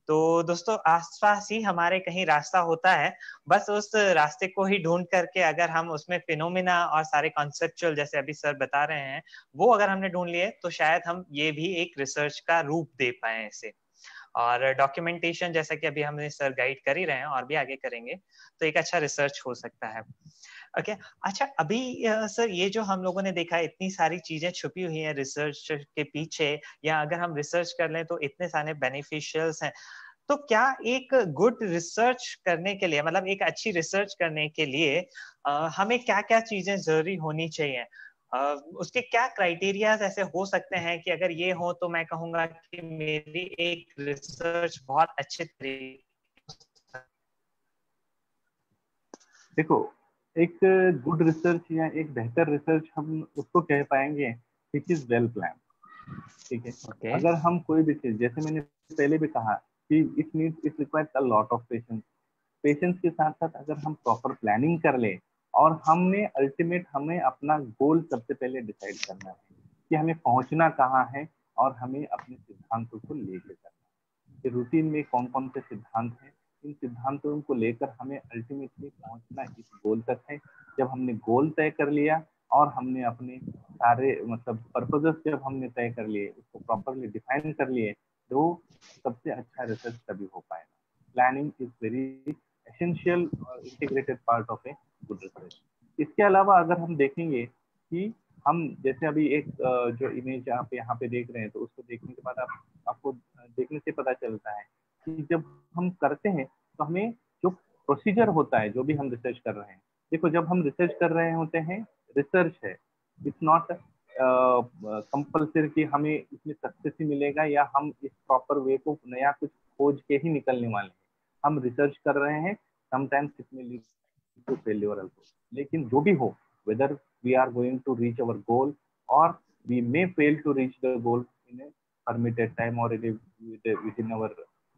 तो दोस्तों आसपास ही हमारे कहीं रास्ता होता है, बस उस रास्ते को ही ढूंढ करके अगर हम उसमें फिनोमिना और सारे कॉन्सेप्चुअल जैसे अभी सर बता रहे हैं वो अगर हमने ढूंढ लिए तो शायद हम ये भी एक रिसर्च का रूप दे पाए इसे। और डॉक्यूमेंटेशन जैसा कि अभी हमने सर गाइड कर ही रहे हैं और भी आगे करेंगे, तो एक अच्छा रिसर्च हो सकता है। ओके अच्छा, अभी सर ये जो हम लोगों ने देखा है इतनी सारी चीजें छुपी हुई हैं रिसर्च के पीछे, या अगर हम रिसर्च कर लें तो इतने सारे बेनिफिशियल्स हैं, तो क्या एक गुड रिसर्च करने के लिए, मतलब एक अच्छी रिसर्च करने के लिए हमें क्या क्या चीजें जरूरी होनी चाहिए? उसके क्या क्राइटेरियाज ऐसे हो सकते हैं कि अगर ये हो तो मैं कहूंगा कि मेरी एक रिसर्च बहुत अच्छे तरीके। देखो, एक गुड रिसर्च या एक बेहतर रिसर्च हम उसको कह पाएंगे विच इज वेल प्लान। ठीक है, ओके अगर हम कोई भी चीज, जैसे मैंने पहले भी कहा कि it requires a lot of patience. Patience के साथ साथ अगर हम प्रॉपर प्लानिंग कर ले और हमने अल्टीमेट हमें अपना गोल सबसे पहले डिसाइड करना है कि हमें पहुंचना कहाँ है और हमें अपने सिद्धांतों को लेके करना है कि रूटीन में कौन कौन से सिद्धांत हैं। इन सिद्धांतों को लेकर हमें अल्टीमेटली पहुंचना इस गोल तक है। जब हमने गोल तय कर लिया और हमने अपने सारे मतलब पर्पजेस जब हमने तय कर लिए, उसको प्रॉपरली डिफाइन कर लिए, तो सबसे अच्छा रिसर्च तभी हो पाएगा। प्लानिंग इज वेरी एसेंशियल और integrated part of a good research. इसके अलावा अगर हम देखेंगे कि हम जैसे अभी एक जो इमेज आप यहाँ पे देख रहे हैं, तो उसको देखने के बाद आपको देखने से पता चलता है कि जब हम करते हैं तो हमें जो प्रोसीजर होता है, जो भी हम रिसर्च कर रहे हैं, देखो जब हम रिसर्च कर रहे होते हैं, रिसर्च है, इट्स नॉट कंपल्सरी कि हमें इसमें सक्सेस ही मिलेगा या हम इस प्रॉपर वे को नया कुछ खोज के ही निकलने वाले हैं। हम रिसर्च कर रहे हैं, sometimes it may lead to failure also, लेकिन जो भी हो, whether we are going to reach our goal or we may fail to reach the goal in a permitted time or within our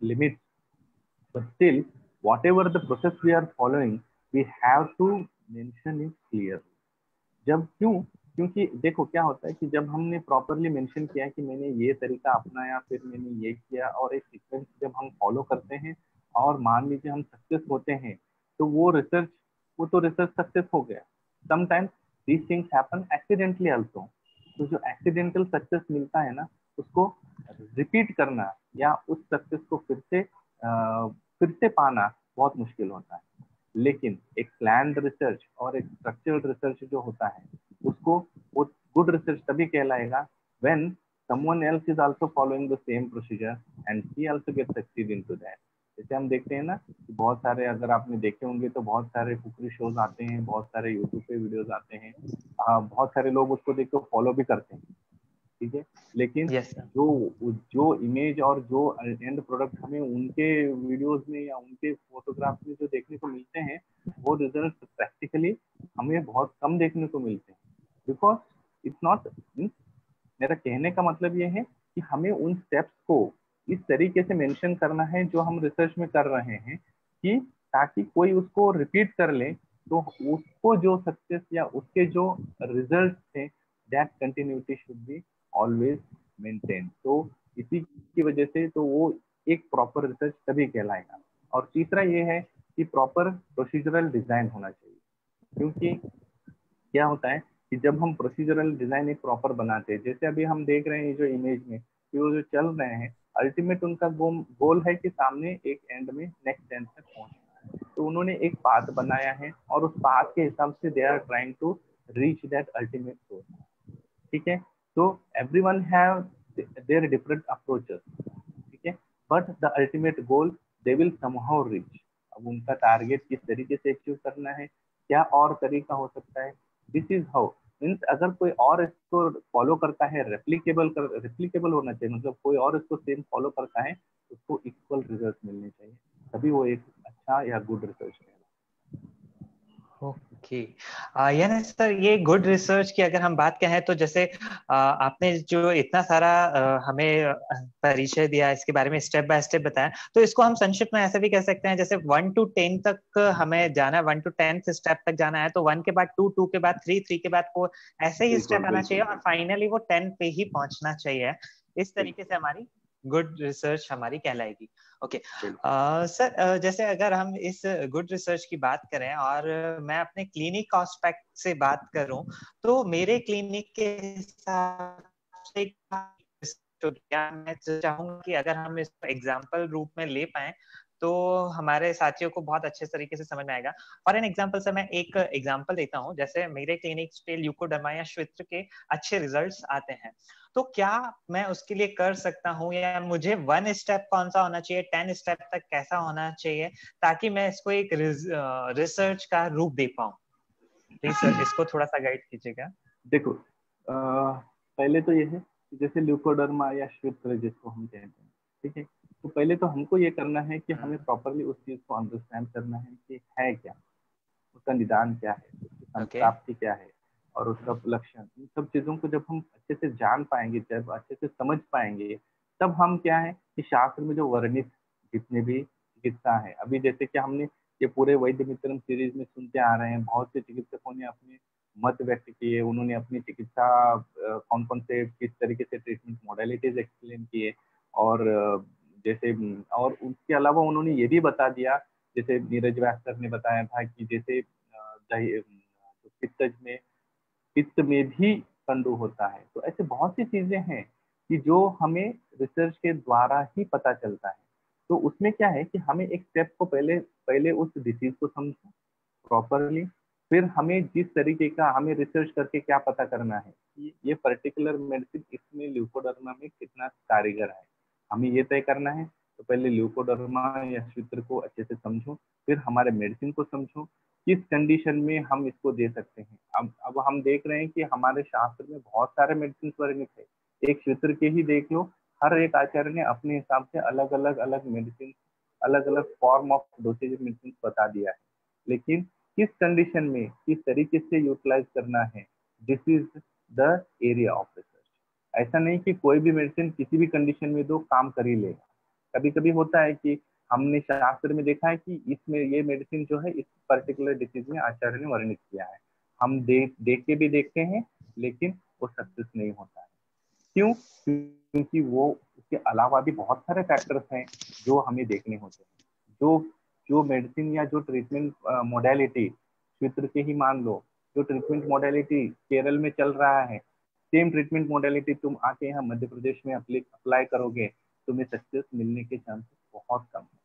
limits, but still whatever the process we are following, we have to mention it clearly. जब क्योंकि देखो क्या होता है कि जब हमने properly mention किया कि मैंने ये तरीका अपनाया, फिर मैंने ये किया, और एक सीक्वेंस जब हम फॉलो करते हैं और मान लीजिए हम सक्सेस होते हैं, तो वो तो रिसर्च सक्सेस हो गया। Sometimes these things happen accidentally also. तो जो एक्सीडेंटल सक्सेस मिलता है ना, उसको रिपीट करना या उस सक्सेस को फिर से पाना बहुत मुश्किल होता है। लेकिन एक प्लान्ड रिसर्च और एक स्ट्रक्चर्ड रिसर्च जो होता है, उसको वो गुड रिसर्च तभी कहलाएगा when someone else is also following the same procedure and he also gets succeed into that। जैसे हम देखते हैं ना कि बहुत सारे, अगर आपने देखे होंगे तो बहुत सारे कुकरी शोज आते हैं, बहुत सारे यूट्यूब पे वीडियोस आते हैं, बहुत सारे लोग उसको देख के फॉलो भी करते हैं। ठीक है, लेकिन यस सर। जो जो इमेज और जो एंड प्रोडक्ट हमें उनके वीडियोस में या उनके फोटोग्राफ में जो देखने को मिलते हैं, वो रिजल्ट प्रैक्टिकली हमें बहुत कम देखने को मिलते हैं। बिकॉज इट्स नॉट, मेरा कहने का मतलब ये है कि हमें उन स्टेप्स को इस तरीके से मेंशन करना है जो हम रिसर्च में कर रहे हैं, कि ताकि कोई उसको रिपीट कर ले तो उसको जो सक्सेस या उसके जो रिजल्ट थे, that continuity should be always maintain. तो इसी की वजह से तो वो एक प्रॉपर रिसर्च तभी कहलाएगा। और तीसरा ये है कि प्रॉपर प्रोसीजरल डिजाइन होना चाहिए। क्योंकि क्या होता है कि जब हम प्रोसीजरल डिजाइन एक प्रॉपर बनाते हैं, जैसे अभी हम देख रहे हैं जो इमेज में कि वो जो चल रहे हैं, अल्टीमेट उनका गोल है कि सामने एक एंड में नेक्स्ट एंड तक पहुंचना है। तो उन्होंने एक पाथ बनाया है और उस पाथ के हिसाब से they are trying to reach that ultimate goal. ठीक है, तो everyone have their different approaches. ठीक है, but the ultimate goal they will somehow reach. अब उनका टारगेट किस तरीके से अचीव करना है, क्या और तरीका हो सकता है, दिस इज हाउ। मीन्स अगर कोई और इसको फॉलो करता है, रेप्लीकेबल होना चाहिए, मतलब कोई और इसको सेम फॉलो करता है, उसको इक्वल रिजल्ट मिलने चाहिए, तभी वो एक अच्छा या गुड रिसर्च है। ओके, यानी सर ये गुड रिसर्च की अगर हम बात कहें तो जैसे आपने जो इतना सारा हमें परिचय दिया, इसके बारे में स्टेप बाय स्टेप बताया, तो इसको हम संक्षिप्त में ऐसे भी कह सकते हैं जैसे 1 to 10 तक हमें जाना है, 1 to 10th स्टेप तक जाना है, तो 1 के बाद 2, 2 के बाद 3, 3 के बाद 4, ऐसे ही स्टेप आना चाहिए और फाइनली वो 10 पे ही पहुंचना चाहिए। इस तरीके से हमारी गुड रिसर्च हमारी कहलाएगी। ओके सर, जैसे अगर हम इस गुड रिसर्च की बात करें और मैं अपने क्लिनिक एस्पेक्ट से बात करूं, तो मेरे क्लिनिक के हिसाब से क्या मैं चाहूंगा कि अगर हम इसको एग्जाम्पल रूप में ले पाए तो हमारे साथियों को बहुत अच्छे तरीके से समझ में आएगा। फॉर एन एग्जाम्पल सर, मैं एक एग्जाम्पल देता हूँ। जैसे मेरे क्लिनिक पे ल्यूकोडर्मा या श्वेत्र के अच्छे रिजल्ट्स आते हैं, तो क्या मैं उसके लिए कर सकता हूँ, या मुझे 1 स्टेप कौन सा होना चाहिए, 10 स्टेप तक कैसा होना चाहिए, ताकि मैं इसको एक रिसर्च का रूप दे पाऊँ? प्लीज सर इसको थोड़ा सा गाइड कीजिएगा। देखो, पहले तो ये है कि जैसे ल्यूकोडर्मा या श्वेत्र जिसको हम कहते हैं, ठीक है, तो पहले तो हमको ये करना है कि हमें प्रॉपरली उस चीज को अंडरस्टैंड करना है कि है क्या, उसका निदान क्या है, उसकी संप्राप्ति क्या है और उसका लक्षण। इन सब चीजों को जब हम अच्छे से जान पाएंगे, जब अच्छे से समझ पाएंगे, तब हम क्या है कि शास्त्र में जो वर्णित जितने भी चिकित्सा है, अभी जैसे कि हमने ये पूरे वैद्य मित्रम सीरीज में सुनते आ रहे हैं, बहुत से चिकित्सकों ने अपने मत व्यक्त किए, उन्होंने अपनी चिकित्सा कौन कौन से किस तरीके से ट्रीटमेंट मोडेलिटीज एक्सप्लेन किए, और जैसे और उसके अलावा उन्होंने ये भी बता दिया, जैसे नीरज व्यास ने बताया था कि जैसे पित्त में भी कंडू होता है। तो ऐसे बहुत सी चीजें हैं कि जो हमें रिसर्च के द्वारा ही पता चलता है। तो उसमें क्या है कि हमें एक स्टेप को पहले पहले उस डिसीज को समझो प्रॉपरली, फिर हमें जिस तरीके का हमें रिसर्च करके क्या पता करना है कि ये पर्टिकुलर मेडिसिन इसमें ल्यूकोडर्मा में कितना कारीगर है, हमें ये तय करना है। तो पहले ल्यूकोडर्मा या सूत्र को अच्छे से समझो, फिर हमारे मेडिसिन को समझो, किस कंडीशन में हम इसको दे सकते हैं। अब हम देख रहे हैं कि हमारे शास्त्र में बहुत सारे मेडिसिन वर्णित है, एक सूत्र के ही देख लो, हर एक आचार्य ने अपने हिसाब से अलग अलग मेडिसिन, अलग अलग फॉर्म ऑफ डोसेज मेडिसिन बता दिया है, लेकिन किस कंडीशन में किस तरीके से यूटिलाइज करना है, this is the area of research. ऐसा नहीं कि कोई भी मेडिसिन किसी भी कंडीशन में दो काम कर ही लेगा। कभी कभी होता है कि हमने शास्त्र में देखा है कि इसमें ये मेडिसिन जो है इस पर्टिकुलर डिसीज में आचार्य ने वर्णित किया है, हम देख के भी देखते हैं लेकिन वो सक्सेस नहीं होता है। क्यों? क्योंकि वो उसके अलावा भी बहुत सारे फैक्टर्स हैं जो हमें देखने होते हैं। जो जो मेडिसिन या जो ट्रीटमेंट मोडेलिटी क्षेत्र के ही मान लो, जो ट्रीटमेंट मोडेलिटी केरल में चल रहा है, सेम ट्रीटमेंट मोडेलिटी तुम आके यहाँ मध्य प्रदेश में अप्लाई करोगे, तुम्हें सक्सेस मिलने के चांसेस बहुत कम है।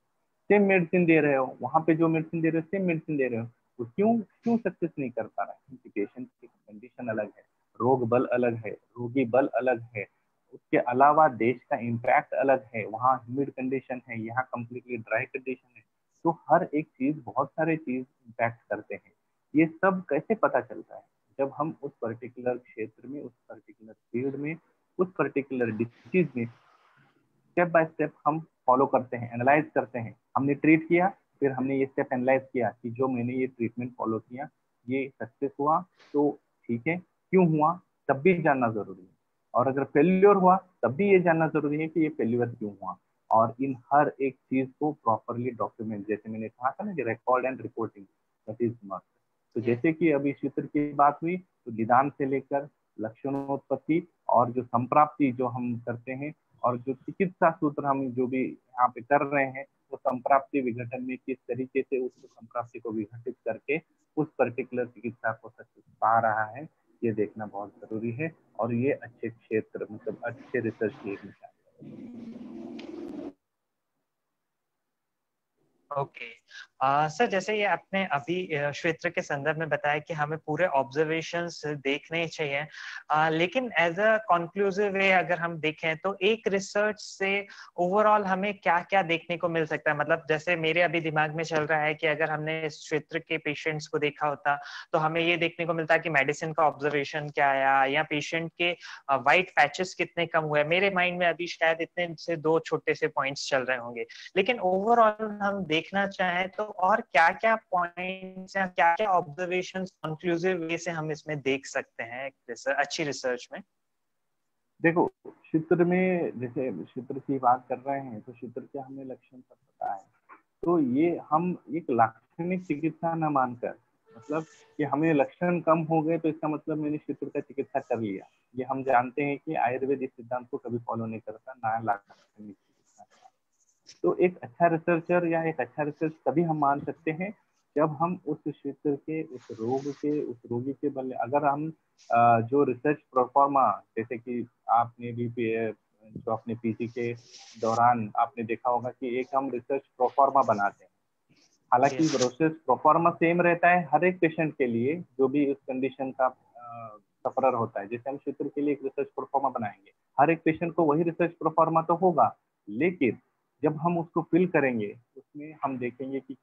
सेम मेडिसिन दे रहे हो, वहां पे जो मेडिसिन दे रहे हो सेम मेडिसिन दे रहे हो, तो क्यों क्यों सक्सेस नहीं कर पा रहा है? क्योंकि पेशेंट की कंडीशन अलग है, रोग बल अलग है, रोगी बल अलग है, उसके अलावा देश का इम्पैक्ट अलग है, वहाँ ह्यूमिड कंडीशन है, यहाँ कम्प्लीटली ड्राई कंडीशन है। तो हर एक चीज, बहुत सारे चीज इम्पैक्ट करते हैं। ये सब कैसे पता चलता है? जब हम उस पर्टिकुलर क्षेत्र में, उस पर्टिकुलर फील्ड में, उस पर्टिकुलर डिसीज में स्टेप बाय स्टेप हम फॉलो करते हैं, एनालाइज करते हैं। हमने ट्रीट किया, फिर हमने ये स्टेप एनालाइज किया कि जो मैंने ये ट्रीटमेंट फॉलो किया ये सक्सेस हुआ तो ठीक है, क्यों हुआ तब भी जानना जरूरी है, और अगर फेल्योर हुआ तब भी ये जानना जरूरी है कि ये फेल्योर क्यों हुआ। और इन हर एक चीज को प्रॉपरली डॉक्यूमेंट, जैसे मैंने कहा था ना कि record and reporting, that is must. तो जैसे कि अभी सूत्र की बात हुई, तो निदान से लेकर लक्षणोत्पत्ति और जो संप्राप्ति जो हम करते हैं, और जो चिकित्सा सूत्र हम जो भी यहाँ पे कर रहे हैं, वो संप्राप्ति विघटन में किस तरीके से उस संप्राप्ति को विघटित करके उस पर्टिकुलर चिकित्सा को सक्सेस पा रहा है, ये देखना बहुत जरूरी है। और ये अच्छे क्षेत्र, मतलब अच्छे रिसर्च की एक निशानी है। ओके सर, जैसे ये आपने अभी क्षेत्र के संदर्भ में बताया कि हमें पूरे ऑब्जर्वेशंस देखने चाहिए, लेकिन एज अ कंक्लूसिव वे अगर हम देखें तो एक रिसर्च से ओवरऑल हमें क्या क्या देखने को मिल सकता है? मतलब जैसे मेरे अभी दिमाग में चल रहा है कि अगर हमने इस क्षेत्र के पेशेंट्स को देखा होता तो हमें ये देखने को मिलता है कि मेडिसिन का ऑब्जर्वेशन क्या आया, या पेशेंट के व्हाइट पैचेस कितने कम हुए। मेरे माइंड में अभी शायद इतने से 2 छोटे से पॉइंट्स चल रहे होंगे, लेकिन ओवरऑल हम देखना चाहें तो और क्या-क्या पॉइंट्स या क्या-क्या ऑब्जर्वेशंस कंक्लूसिव वे से हम इसमें देख सकते हैं एक अच्छी रिसर्च में? देखो, क्षेत्र में जैसे क्षेत्र की बात कर रहे हैं तो क्षेत्र के हमें लक्षण सब पता है, तो ये हम एक लाक्षणिक चिकित्सा न मानकर, मतलब कि हमें लक्षण कम हो गए तो इसका मतलब मैंने क्षेत्र का चिकित्सा कर लिया, ये हम जानते हैं कि आयुर्वेद इस सिद्धांत को कभी फॉलो नहीं करता, ना लाक्षणिक चिकित्सा का। तो एक अच्छा रिसर्चर या एक अच्छा रिसर्च तभी हम मान सकते हैं जब हम उस क्षेत्र के, उस रोग के, उस रोगी के बल, अगर हम जो रिसर्च प्रोफार्मा, जैसे कि आपने भी जो अपने पीजी के दौरान आपने देखा होगा कि एक हम रिसर्च प्रोफार्मा बनाते हैं, हालांकि प्रोसेस प्रोफार्मा सेम रहता है हर एक पेशेंट के लिए जो भी उस कंडीशन का सफरर होता है। जैसे हम क्षेत्र के लिए एक रिसर्च प्रोफार्मा बनाएंगे, हर एक पेशेंट को वही रिसर्च प्रोफार्मा तो होगा, लेकिन जब हम उसको फिल करेंगे उसमें हम देखेंगे कि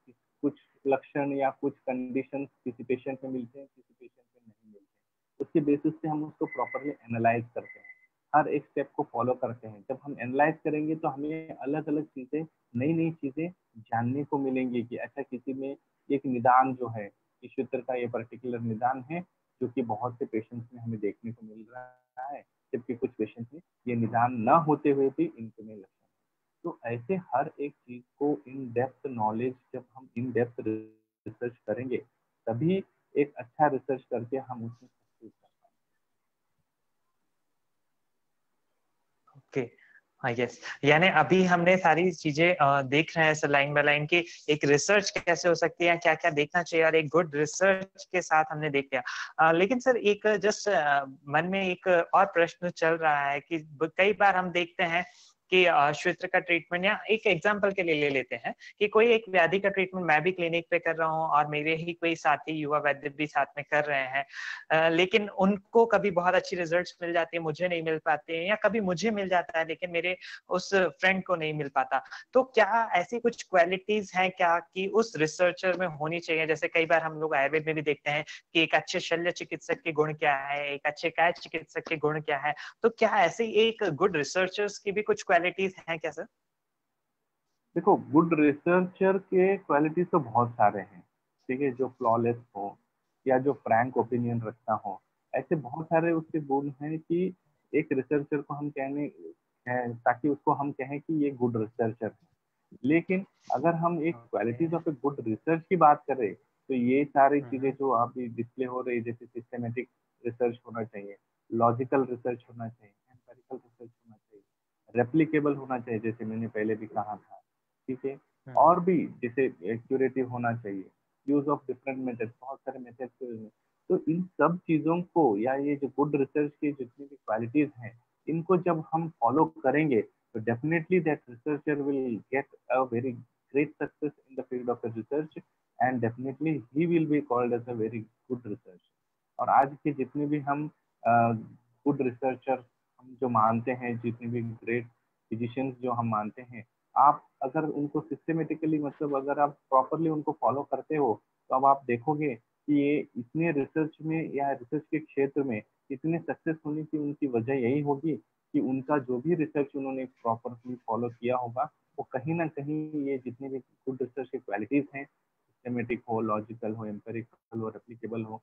कुछ लक्षण या कुछ कंडीशन किसी पेशेंट में मिलते हैं, किसी पेशेंट में नहीं मिलते हैं। उसके बेसिस पे हम उसको प्रॉपरली एनालाइज करते हैं, हर एक स्टेप को फॉलो करते हैं। जब हम एनालाइज करेंगे तो हमें अलग अलग चीजें, नई नई चीजें जानने को मिलेंगी कि अच्छा किसी में एक निदान जो है, इस क्षेत्र का ये पर्टिकुलर निदान है जो कि बहुत से पेशेंट्स में हमें देखने को मिल रहा है, जबकि कुछ पेशेंट्स में ये निदान न होते हुए भी इनके में लक्षण। तो ऐसे हर एक चीज को इन डेप्थ नॉलेज, जब हम इन डेप्थ रिसर्च करेंगे तभी एक अच्छा रिसर्च करके हम उसमें सक्सेस कर ओके, हाँ यस, यानी अभी हमने सारी चीजें देख रहे हैं सर लाइन बाय लाइन की एक रिसर्च कैसे हो सकती है, क्या क्या देखना चाहिए, और एक गुड रिसर्च के साथ हमने देख लिया। लेकिन सर एक जस्ट मन में एक और प्रश्न चल रहा है कि कई बार हम देखते हैं कि क्षेत्र का ट्रीटमेंट, या एक एग्जांपल के लिए ले लेते हैं कि कोई एक व्याधि का ट्रीटमेंट मैं भी क्लिनिक पे कर रहा हूँ और मेरे ही कोई साथी युवा वैद्य भी साथ में कर रहे हैं, लेकिन उनको कभी बहुत अच्छी रिजल्ट्स मिल जाती है, मुझे नहीं मिल पाते हैं, या कभी मुझे मिल जाता है लेकिन मेरे उस फ्रेंड को नहीं मिल पाता। तो क्या ऐसी कुछ क्वालिटीज हैं क्या कि उस रिसर्चर में होनी चाहिए? जैसे कई बार हम लोग आयुर्वेद में भी देखते हैं कि एक अच्छे शल्य चिकित्सक के गुण क्या है, एक अच्छे काय चिकित्सक के गुण क्या है, तो क्या ऐसे एक गुड रिसर्चर्स की भी कुछ क्वालिटीज हैं क्या सर? देखो, गुड रिसर्चर के क्वालिटीज तो बहुत सारे हैं, ठीक है, जो फ्लॉलेस हो या जो फ्रैंक ओपिनियन रखता हो, ऐसे बहुत सारे उसके गुण हैं कि एक रिसर्चर को हम कहने ताकि उसको हम कहें कि ये गुड रिसर्चर है। लेकिन अगर हम एक qualities of a good research की बात करें तो ये सारी चीजें जो अभी डिस्प्ले हो रही है, जैसे सिस्टमेटिक रिसर्च होना चाहिए, लॉजिकल रिसर्च होना चाहिए, एम्पिरिकल रिसर्च होना चाहिए, रेप्लिकेबल होना चाहिए, जैसे मैंने पहले भी कहा था, ठीक है, और भी जैसे एक्यूरेटिव होना चाहिए, यूज ऑफ डिफरेंट मेथड्स, बहुत सारे मेथड्स। तो इन सब चीजों को, या ये जो गुड रिसर्च की जितनी भी क्वालिटीज हैं, इनको जब हम फॉलो करेंगे तो definitely that researcher will get a very great success in the field of research, and definitely he will be called as a very good researcher। और आज के जितने भी हम गुड रिसर्चर हम जो मानते हैं, जितने भी ग्रेट फिजिशियंस जो हम मानते हैं, आप अगर उनको सिस्टमेटिकली, मतलब अगर आप प्रॉपरली उनको फॉलो करते हो तो अब आप देखोगे कि ये इतने रिसर्च में या रिसर्च के क्षेत्र में इतने सक्सेस होने की उनकी वजह यही होगी कि उनका जो भी रिसर्च उन्होंने प्रॉपरली फॉलो किया होगा, वो कहीं ना कहीं ये जितने भी गुड रिसर्च की क्वालिटीज हैं, सिस्टमेटिक हो, लॉजिकल हो, एम्पेरिकल हो, रेप्लिकेबल हो,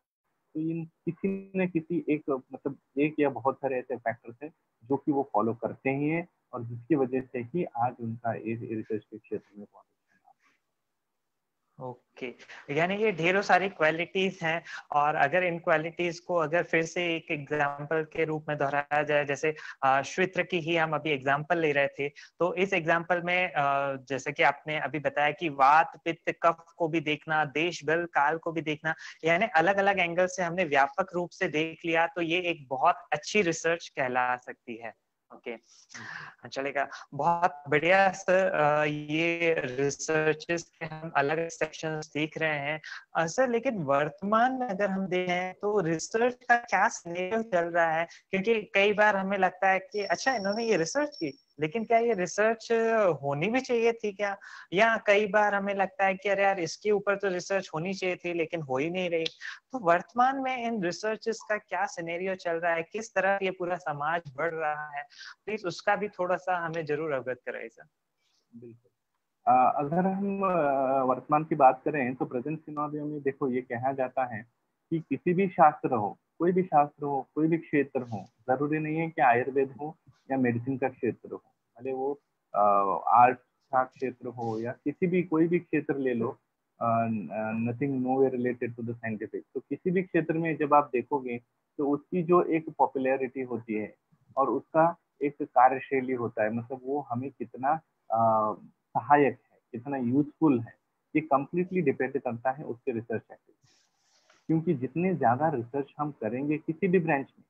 तो इन किसी न किसी एक, मतलब एक या बहुत सारे ऐसे फैक्टर्स हैं जो कि वो फॉलो करते ही हैं, और जिसकी वजह से ही आज उनका इस रिसर्च के क्षेत्र में बहुत अच्छा नाम ओके, यानी ये ढेरों सारी क्वालिटीज हैं, और अगर इन क्वालिटीज को अगर फिर से एक एग्जांपल के रूप में दोहराया जाए, जैसे श्वेत्र की ही हम अभी एग्जांपल ले रहे थे, तो इस एग्जांपल में जैसे कि आपने अभी बताया कि वात पित्त कफ को भी देखना, देश बल काल को भी देखना, यानी अलग अलग एंगल से हमने व्यापक रूप से देख लिया, तो ये एक बहुत अच्छी रिसर्च कहला सकती है। ओके, चलेगा, बहुत बढ़िया सर। ये रिसर्चेस के हम अलग सेक्शंस देख रहे हैं सर, लेकिन वर्तमान में अगर हम देखें तो रिसर्च का क्या सिनेरियो चल रहा है, क्योंकि कई बार हमें लगता है कि अच्छा इन्होंने ये रिसर्च की, लेकिन क्या ये रिसर्च होनी भी चाहिए थी क्या, या कई बार हमें लगता है कि अरे यार इसके ऊपर तो रिसर्च होनी चाहिए थी लेकिन हो ही नहीं रही। तो वर्तमान में इन रिसर्चेस का क्या सिनेरियो चल रहा है, किस तरह ये पूरा समाज बढ़ रहा है, प्लीज उसका भी थोड़ा सा हमें जरूर अवगत कराइए सर। बिल्कुल। अगर हम वर्तमान की बात करें तो प्रेजेंट सिनेरियो में देखो ये कहा जाता है कि किसी भी शास्त्र हो, कोई भी शास्त्र हो, कोई भी क्षेत्र हो, जरूरी नहीं है कि आयुर्वेद हो या मेडिसिन का क्षेत्र हो, भले वो आर्ट का क्षेत्र हो या किसी भी कोई भी क्षेत्र ले लो, nothing no way related to the scientific. तो किसी भी क्षेत्र में जब आप देखोगे तो उसकी जो एक पॉपुलैरिटी होती है और उसका एक कार्यशैली होता है, मतलब वो हमें कितना सहायक है, कितना यूजफुल है, ये कंप्लीटली डिपेंड करता है उसके रिसर्च एक्टिविटी। क्योंकि जितने ज्यादा रिसर्च हम करेंगे किसी भी ब्रांच में,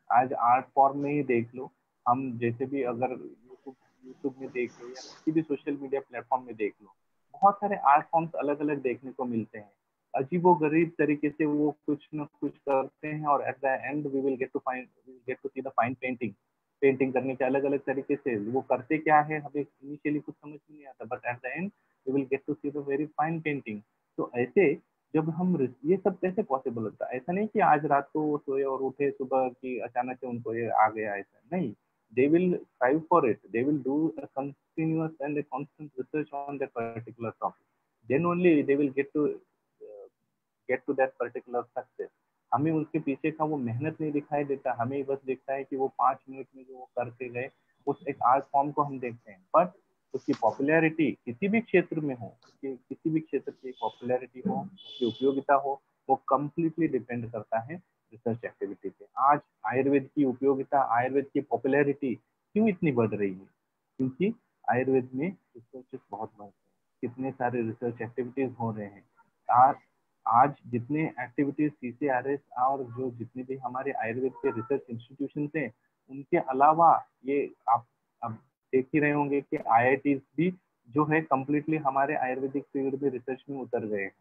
आज आर्ट फॉर्म में ही देख लो, हम जैसे भी अगर यूट्यूब यूट्यूब में देख लो या किसी भी सोशल मीडिया प्लेटफॉर्म में देख लो, बहुत सारे आर्ट फॉर्म्स अलग अलग देखने को मिलते हैं। अजीबो गरीब तरीके से वो कुछ न कुछ करते हैं और at the end we will get to see the fine painting. Painting करने के अलग अलग तरीके से वो करते क्या है हमें इनिशियली कुछ समझ में नहीं आता, but at the end we will get to see the very fine painting. तो ऐसे जब हम ये सब कैसे पॉसिबल होता है, ऐसा नहीं कि आज रात को वो सोए और उठे सुबह की अचानक से उनको ये आ गया, ऐसा नहीं। they will strive for it, they will do a continuous and a constant research on that particular topic, then only they will get to that particular success। हमें उसके पीछे का वो मेहनत नहीं दिखाई देता, हमें बस दिखता है कि वो 5 मिनट में जो वो करके गए उस एक आर्ट फॉर्म को हम देखते हैं, बट उसकी पॉपुलैरिटी किसी भी क्षेत्र में हो, किसी भी क्षेत्र की पॉपुलैरिटी हो, उसकी उपयोगिता हो, वो कम्प्लीटली डिपेंड करता है रिसर्च एक्टिविटी पे। आज आयुर्वेद की उपयोगिता, आयुर्वेद की पॉपुलैरिटी क्यों इतनी बढ़ रही है? क्योंकि आयुर्वेद में रिसर्चेस बहुत बढ़ रहे हैं, कितने सारे रिसर्च एक्टिविटीज हो रहे हैं। आज जितने एक्टिविटीज CCRS और जो जितने भी हमारे आयुर्वेद के रिसर्च इंस्टीट्यूशन हैं, उनके अलावा ये आप अब देख ही रहे होंगे कि IITs भी जो है कम्प्लीटली हमारे आयुर्वेदिक फील्ड में रिसर्च में उतर गए हैं।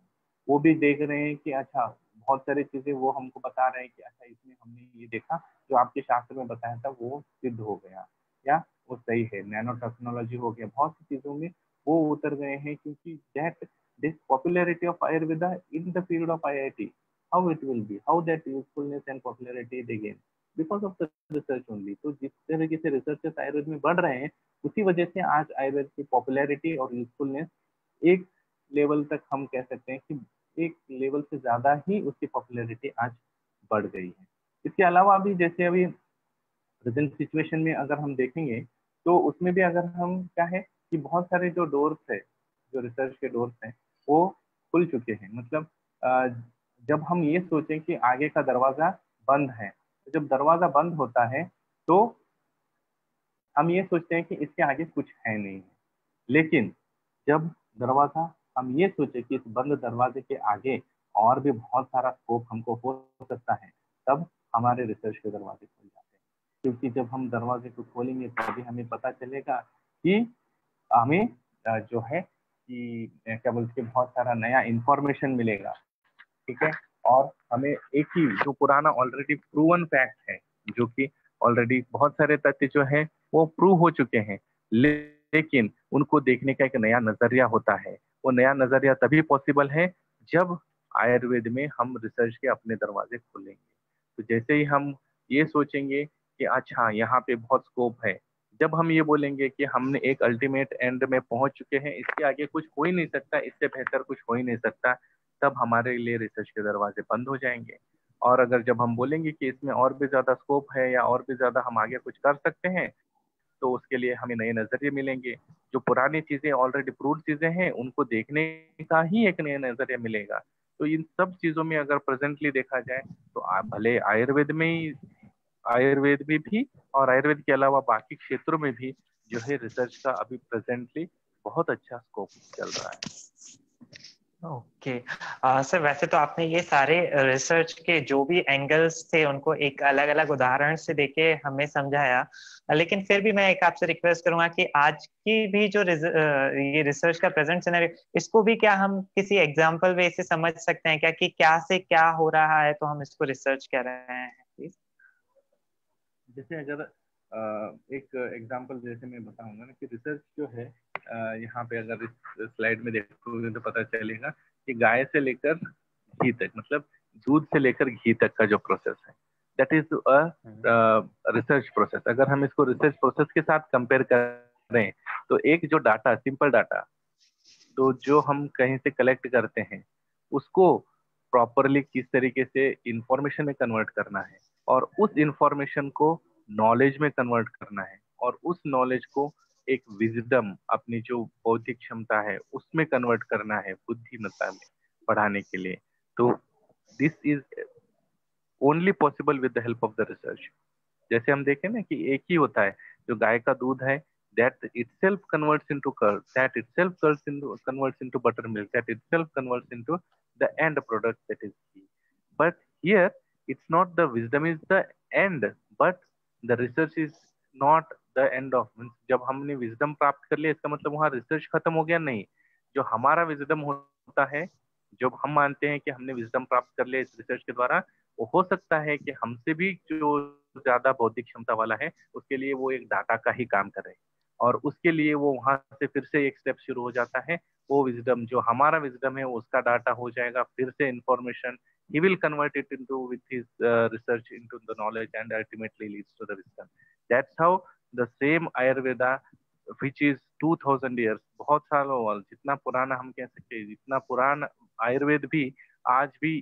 वो भी देख रहे हैं कि अच्छा बहुत सारी चीजें वो हमको बता रहे हैं कि अच्छा इसमें हमने ये देखा जो आपके शास्त्र में बताया था वो सिद्ध हो गया या वो सही है। नैनो टेक्नोलॉजी हो गया, बहुत सी चीजों में वो उतर गए हैं, क्योंकि that this popularity of Ayurveda in the field of IIT, how it will be, how that usefulness and popularity they gain because of the research only। तो जिस तरीके से रिसर्चेस आयुर्वेद में बढ़ रहे हैं, उसी वजह से आज आयुर्वेद की पॉपुलैरिटी और यूजफुलनेस एक लेवल तक हम कह सकते हैं कि एक लेवल से ज्यादा ही उसकी पॉपुलैरिटी आज बढ़ गई है। इसके अलावा अभी जैसे अभी प्रेजेंट सिचुएशन में अगर हम देखेंगे तो उसमें भी अगर हम क्या है कि बहुत सारे जो डोर्स है, जो रिसर्च के डोर्स हैं वो खुल चुके हैं। मतलब जब हम ये सोचें कि आगे का दरवाजा बंद है, तो जब दरवाजा बंद होता है तो हम ये सोचते हैं कि इसके आगे कुछ है नहीं। लेकिन जब दरवाजा हम ये सोचे कि इस बंद दरवाजे के आगे और भी बहुत सारा स्कोप हमको हो सकता है, तब हमारे रिसर्च के दरवाजे खुल जाते हैं। क्योंकि जब हम दरवाजे को खोलेंगे तभी हमें पता चलेगा कि हमें जो है कि क्या बोलते हैं बहुत सारा नया इंफॉर्मेशन मिलेगा, ठीक है। और हमें एक ही जो पुराना ऑलरेडी प्रूवन फैक्ट है, जो कि ऑलरेडी बहुत सारे तथ्य जो है वो प्रूव हो चुके हैं, लेकिन उनको देखने का एक नया नजरिया होता है। वो नया नजरिया तभी पॉसिबल है जब आयुर्वेद में हम रिसर्च के अपने दरवाजे खोलेंगे। तो जैसे ही हम ये सोचेंगे कि अच्छा यहाँ पे बहुत स्कोप है, जब हम ये बोलेंगे कि हमने एक अल्टीमेट एंड में पहुंच चुके हैं, इसके आगे कुछ हो ही नहीं सकता, इससे बेहतर कुछ हो ही नहीं सकता, तब हमारे लिए रिसर्च के दरवाजे बंद हो जाएंगे। और अगर जब हम बोलेंगे कि इसमें और भी ज्यादा स्कोप है या और भी ज्यादा हम आगे कुछ कर सकते हैं, तो उसके लिए हमें नए नजरिए मिलेंगे। जो पुरानी चीजें ऑलरेडी प्रूव्ड चीजें हैं उनको देखने का ही एक नया नजरिया मिलेगा। तो इन सब चीजों में अगर प्रेजेंटली देखा जाए तो भले आयुर्वेद में भी और आयुर्वेद के अलावा बाकी क्षेत्रों में भी जो है रिसर्च का अभी प्रेजेंटली बहुत अच्छा स्कोप चल रहा है। ओके सर, वैसे तो आपने ये सारे रिसर्च के जो भी एंगल्स थे उनको एक अलग अलग उदाहरण से देके हमें समझाया, लेकिन फिर भी मैं एक आपसे रिक्वेस्ट करूंगा कि आज की भी जो ये रिसर्च का प्रेजेंट सिनेरियो, इसको भी क्या हम किसी एग्जांपल वे से समझ सकते हैं क्या, कि क्या से क्या हो रहा है तो हम इसको रिसर्च कर रहे हैं प्लीज? जैसे अगर एक एग्जांपल जैसे मैं बताऊंगा ना कि रिसर्च जो है यहाँ पे अगर इस स्लाइड में देखोगे तो पता चलेगा कि गाय से लेकर घी तक, मतलब दूध से लेकर घी तक का जो प्रोसेस है, दैट इज रिसर्च प्रोसेस। अगर हम इसको रिसर्च प्रोसेस के साथ कंपेयर करें तो एक जो डाटा, सिंपल डाटा तो जो हम कहीं से कलेक्ट करते हैं उसको प्रॉपरली किस तरीके से इंफॉर्मेशन में कन्वर्ट करना है, और उस इंफॉर्मेशन को नॉलेज में कन्वर्ट करना है, और उस नॉलेज को एक विजडम, अपनी जो बौद्धिक क्षमता है उसमें कन्वर्ट करना है, बुद्धिमत्ता में बढ़ाने के लिए। तो this is only possible with the help of the research. जैसे हम देखें ना कि एक ही होता है, जो गाय का दूध है, that itself converts into curd, that itself converts into buttermilk, that itself converts into the end product, that is ghee. But here it's not the wisdom is the end, but the research is not the end of, means जब हमने wisdom प्राप्त कर लिया इसका मतलब वहां research खत्म हो गया नहीं। जो हमारा विजडम होता है, जब हम मानते हैं कि हमने विजडम प्राप्त कर लिया इस रिसर्च के द्वारा, वो हो सकता है कि हमसे भी जो ज्यादा बौद्धिक क्षमता वाला है उसके लिए वो एक डाटा का ही काम करे, और उसके लिए वो वहां से फिर से एक स्टेप शुरू हो जाता है। वो विजडम जो हमारा विजडम है उसका डाटा हो जाएगा, फिर से information he will convert it into with his research into the knowledge, and ultimately leads to the wisdom. That's how the same Ayurveda, which is 2000 years, बहुत सालों वाला, जितना पुराना हम कह सकते हैं, जितना पुराना आयुर्वेद भी आज भी,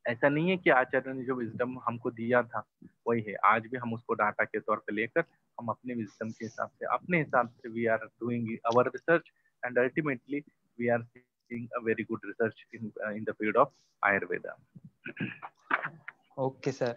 ऐसा नहीं है कि आचार्य ने जो विजडम हमको दिया था वही है, आज भी हम उसको डाटा के तौर पे लेकर हम अपने विजडम के हिसाब से, अपने हिसाब से we are doing our research, and ultimately we are seeing a very good research in the field of Ayurveda. Okay sir.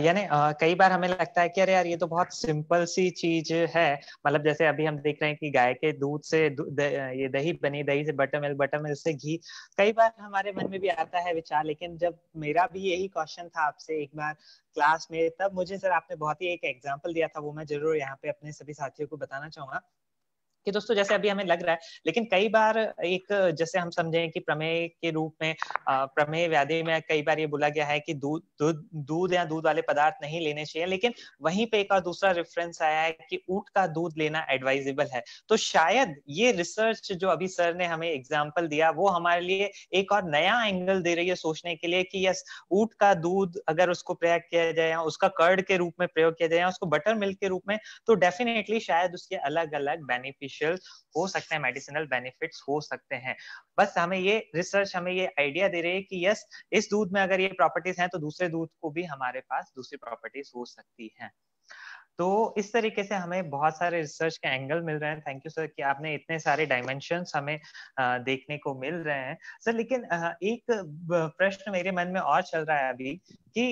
यानी कई बार हमें लगता है कि अरे यार ये तो बहुत सिंपल सी चीज है, मतलब जैसे अभी हम देख रहे हैं कि गाय के दूध से ये दही बनी, दही से बटर मिल्क, बटर मिल्क से घी। कई बार हमारे मन में भी आता है विचार, लेकिन जब मेरा भी यही क्वेश्चन था आपसे एक बार क्लास में, तब मुझे सर आपने बहुत ही एक एग्जाम्पल दिया था, वो मैं जरूर यहाँ पे अपने सभी साथियों को बताना चाहूंगा कि दोस्तों जैसे अभी हमें लग रहा है, लेकिन कई बार एक जैसे हम समझें कि प्रमेय के रूप में प्रमेय व्याधि में कई बार ये बोला गया है कि दूध दूध दूध या दूध वाले पदार्थ नहीं लेने चाहिए, लेकिन वहीं पे एक और दूसरा रेफरेंस आया है कि ऊंट का दूध लेना एडवाइजेबल है। तो शायद ये रिसर्च जो अभी सर ने हमें एग्जाम्पल दिया वो हमारे लिए एक और नया एंगल दे रही है सोचने के लिए कि यस, ऊंट का दूध अगर उसको प्रयोग किया जाए या उसका कर्ड के रूप में प्रयोग किया जाए या उसको बटर मिल्क के रूप में, तो डेफिनेटली शायद उसके अलग अलग बेनिफिशियल हो सकते हैं, मेडिसिनल बेनिफिट्स हो सकते हैं। बस हमें ये रिसर्च हमें ये आइडिया दे रही है कि यस, इस दूध में अगर ये प्रॉपर्टीज हैं तो दूसरे दूध को भी हमारे पास दूसरी प्रॉपर्टीज हो सकती हैं। तो इस तरीके से हमें बहुत सारे रिसर्च के एंगल मिल रहे हैं। थैंक यू सर कि आपने इतने सारे डायमेंशंस हमें देखने को मिल रहे हैं सर। लेकिन एक प्रश्न मेरे मन में और चल रहा है अभी कि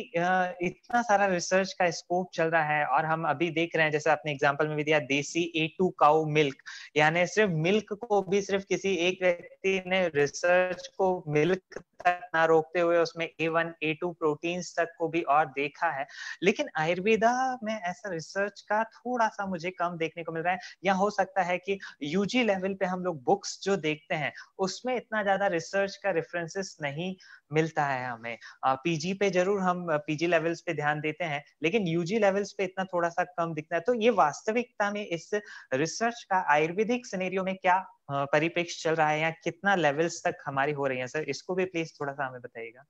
इतना सारा रिसर्च का स्कोप चल रहा है और हम अभी देख रहे हैं, जैसे आपने एग्जांपल में भी दिया, देसी A2 काउ मिल्क, यानी सिर्फ मिल्क को भी सिर्फ किसी एक व्यक्ति ने रिसर्च को मिल्क तक ना रोकते हुए उसमें A1 A2 प्रोटीन्स तक को भी और देखा है। लेकिन आयुर्वेदा में ऐसा रिसर्च का थोड़ा सा मुझे कम देखने को मिल रहा है, या हो सकता है कि यूजी लेवल पे हम लोग बुक्स जो देखते हैं उसमें इतना ज्यादा रिसर्च का रेफरेंसेस नहीं मिलता है हमें। पीजी पे जरूर हम पीजी लेवल्स पे ध्यान देते हैं, लेकिन यूजी लेवल्स पे इतना थोड़ा सा कम दिखता है। तो ये वास्तविकता में इस रिसर्च का आयुर्वेदिक सिनेरियो में क्या परिप्रेक्ष्य चल रहा है या कितना लेवल्स तक हमारी हो रही है सर, इसको भी प्लीज थोड़ा सा हमें बताइएगा।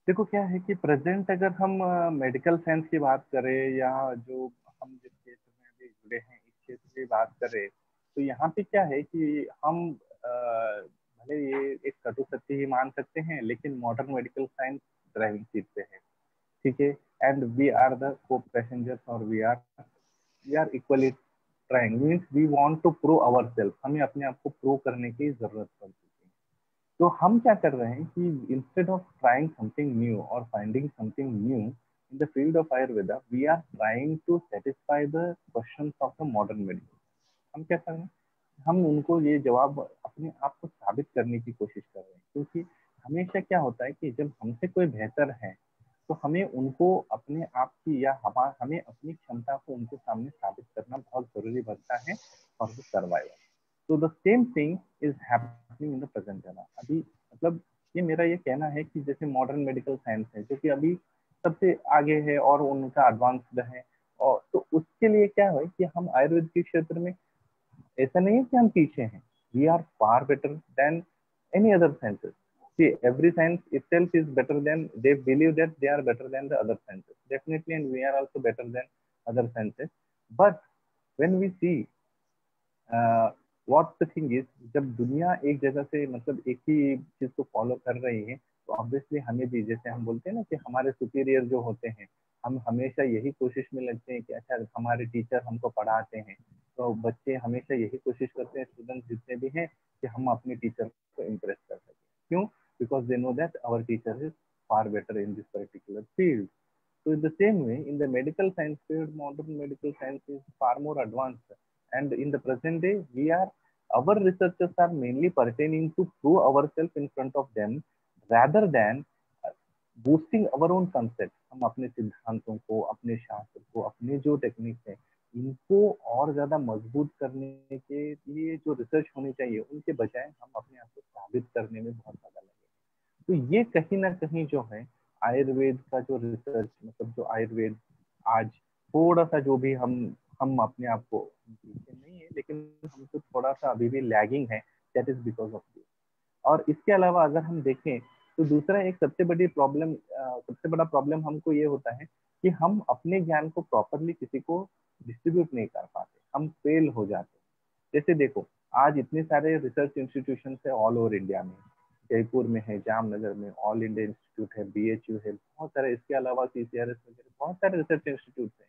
देखो क्या है कि प्रेजेंट अगर हम मेडिकल साइंस की बात करें, या जो हम जिस क्षेत्र में अभी जुड़े हैं इस क्षेत्र की बात करें, तो यहाँ पे क्या है कि हम भले ये एक कटु सत्य ही मान सकते हैं, लेकिन modern medical science driving seat पे है, ठीक है, and we are the co passengers, और we are equally trying, means we want to prove our self, हमें अपने आप को प्रूव करने की जरूरत पड़ती है। तो हम क्या कर रहे हैं कि instead of trying something new और finding something new in the field of Ayurveda, we are trying to satisfy the questions of the modern medicine. हम क्या कर रहे हैं, हम उनको ये जवाब अपने आप को साबित करने की कोशिश कर रहे हैं, क्योंकि हमेशा क्या होता है कि जब हमसे कोई बेहतर है तो हमें उनको अपने आप की या हमें अपनी क्षमता को उनके सामने साबित करना बहुत जरूरी बनता है फॉर द सर्वाइवल। तो the same thing is happening in the present era. अभी मतलब ये मेरा ये कहना है कि जैसे मॉडर्न मेडिकल साइंस है जो कि अभी सबसे आगे है और उनका एडवांस्ड है, और तो उसके लिए क्या है कि हम आयुर्वेद के क्षेत्र में ऐसा नहीं है कि हम पीछे हैं, we are far better than any other sciences. See, every science itself is better than, they believe that they are better than the other sciences, definitely, and we are also better than other sciences. But when we see what the thing is, जब दुनिया एक जगह से मतलब एक ही चीज को follow कर रही है, तो ऑब्वियसली हमें भी, जैसे हम बोलते हैं ना कि हमारे सुपीरियर जो होते हैं, हम हमेशा यही कोशिश में लगते हैं कि अच्छा हमारे टीचर हमको पढ़ाते हैं, तो बच्चे हमेशा यही कोशिश करते हैं, स्टूडेंट जितने भी हैं, कि हम अपने टीचर को इम्प्रेस कर सकें। क्यों? Because they know that our teacher is far better in this particular field. So in the same way, in the medical science field, modern medical science is far more advanced. And in the present day, our researchers are mainly pertaining to prove ourselves in front of them rather than boosting our own concepts. हम अपने सिद्धांतों को, अपने शास्त्र को, अपने जो techniques हैं, इनको और ज्यादा मजबूत करने के लिए जो रिसर्च होनी चाहिए, उनके बजाय हम अपने आप को साबित करने में बहुत ज्यादा लगे। तो ये कहीं ना कहीं जो है आयुर्वेद का जो रिसर्च, मतलब जो आयुर्वेद आज थोड़ा सा जो भी हम अपने आप को पीछे नहीं है, लेकिन हम तो थोड़ा सा अभी भी लैगिंग है, that is because of this. और इसके अलावा अगर हम देखें तो दूसरा एक सबसे बड़ा प्रॉब्लम हमको ये होता है कि हम अपने ज्ञान को प्रॉपरली किसी को डिस्ट्रीब्यूट नहीं कर पाते, हम फेल हो जाते हैं। जैसे देखो, आज इतने सारे रिसर्च इंस्टीट्यूशन है ऑल ओवर इंडिया में, जयपुर में है, जामनगर में ऑल इंडिया इंस्टीट्यूट है, BHU है, बहुत सारे, इसके अलावा CCRS वगैरह बहुत सारे रिसर्च इंस्टीट्यूट हैं।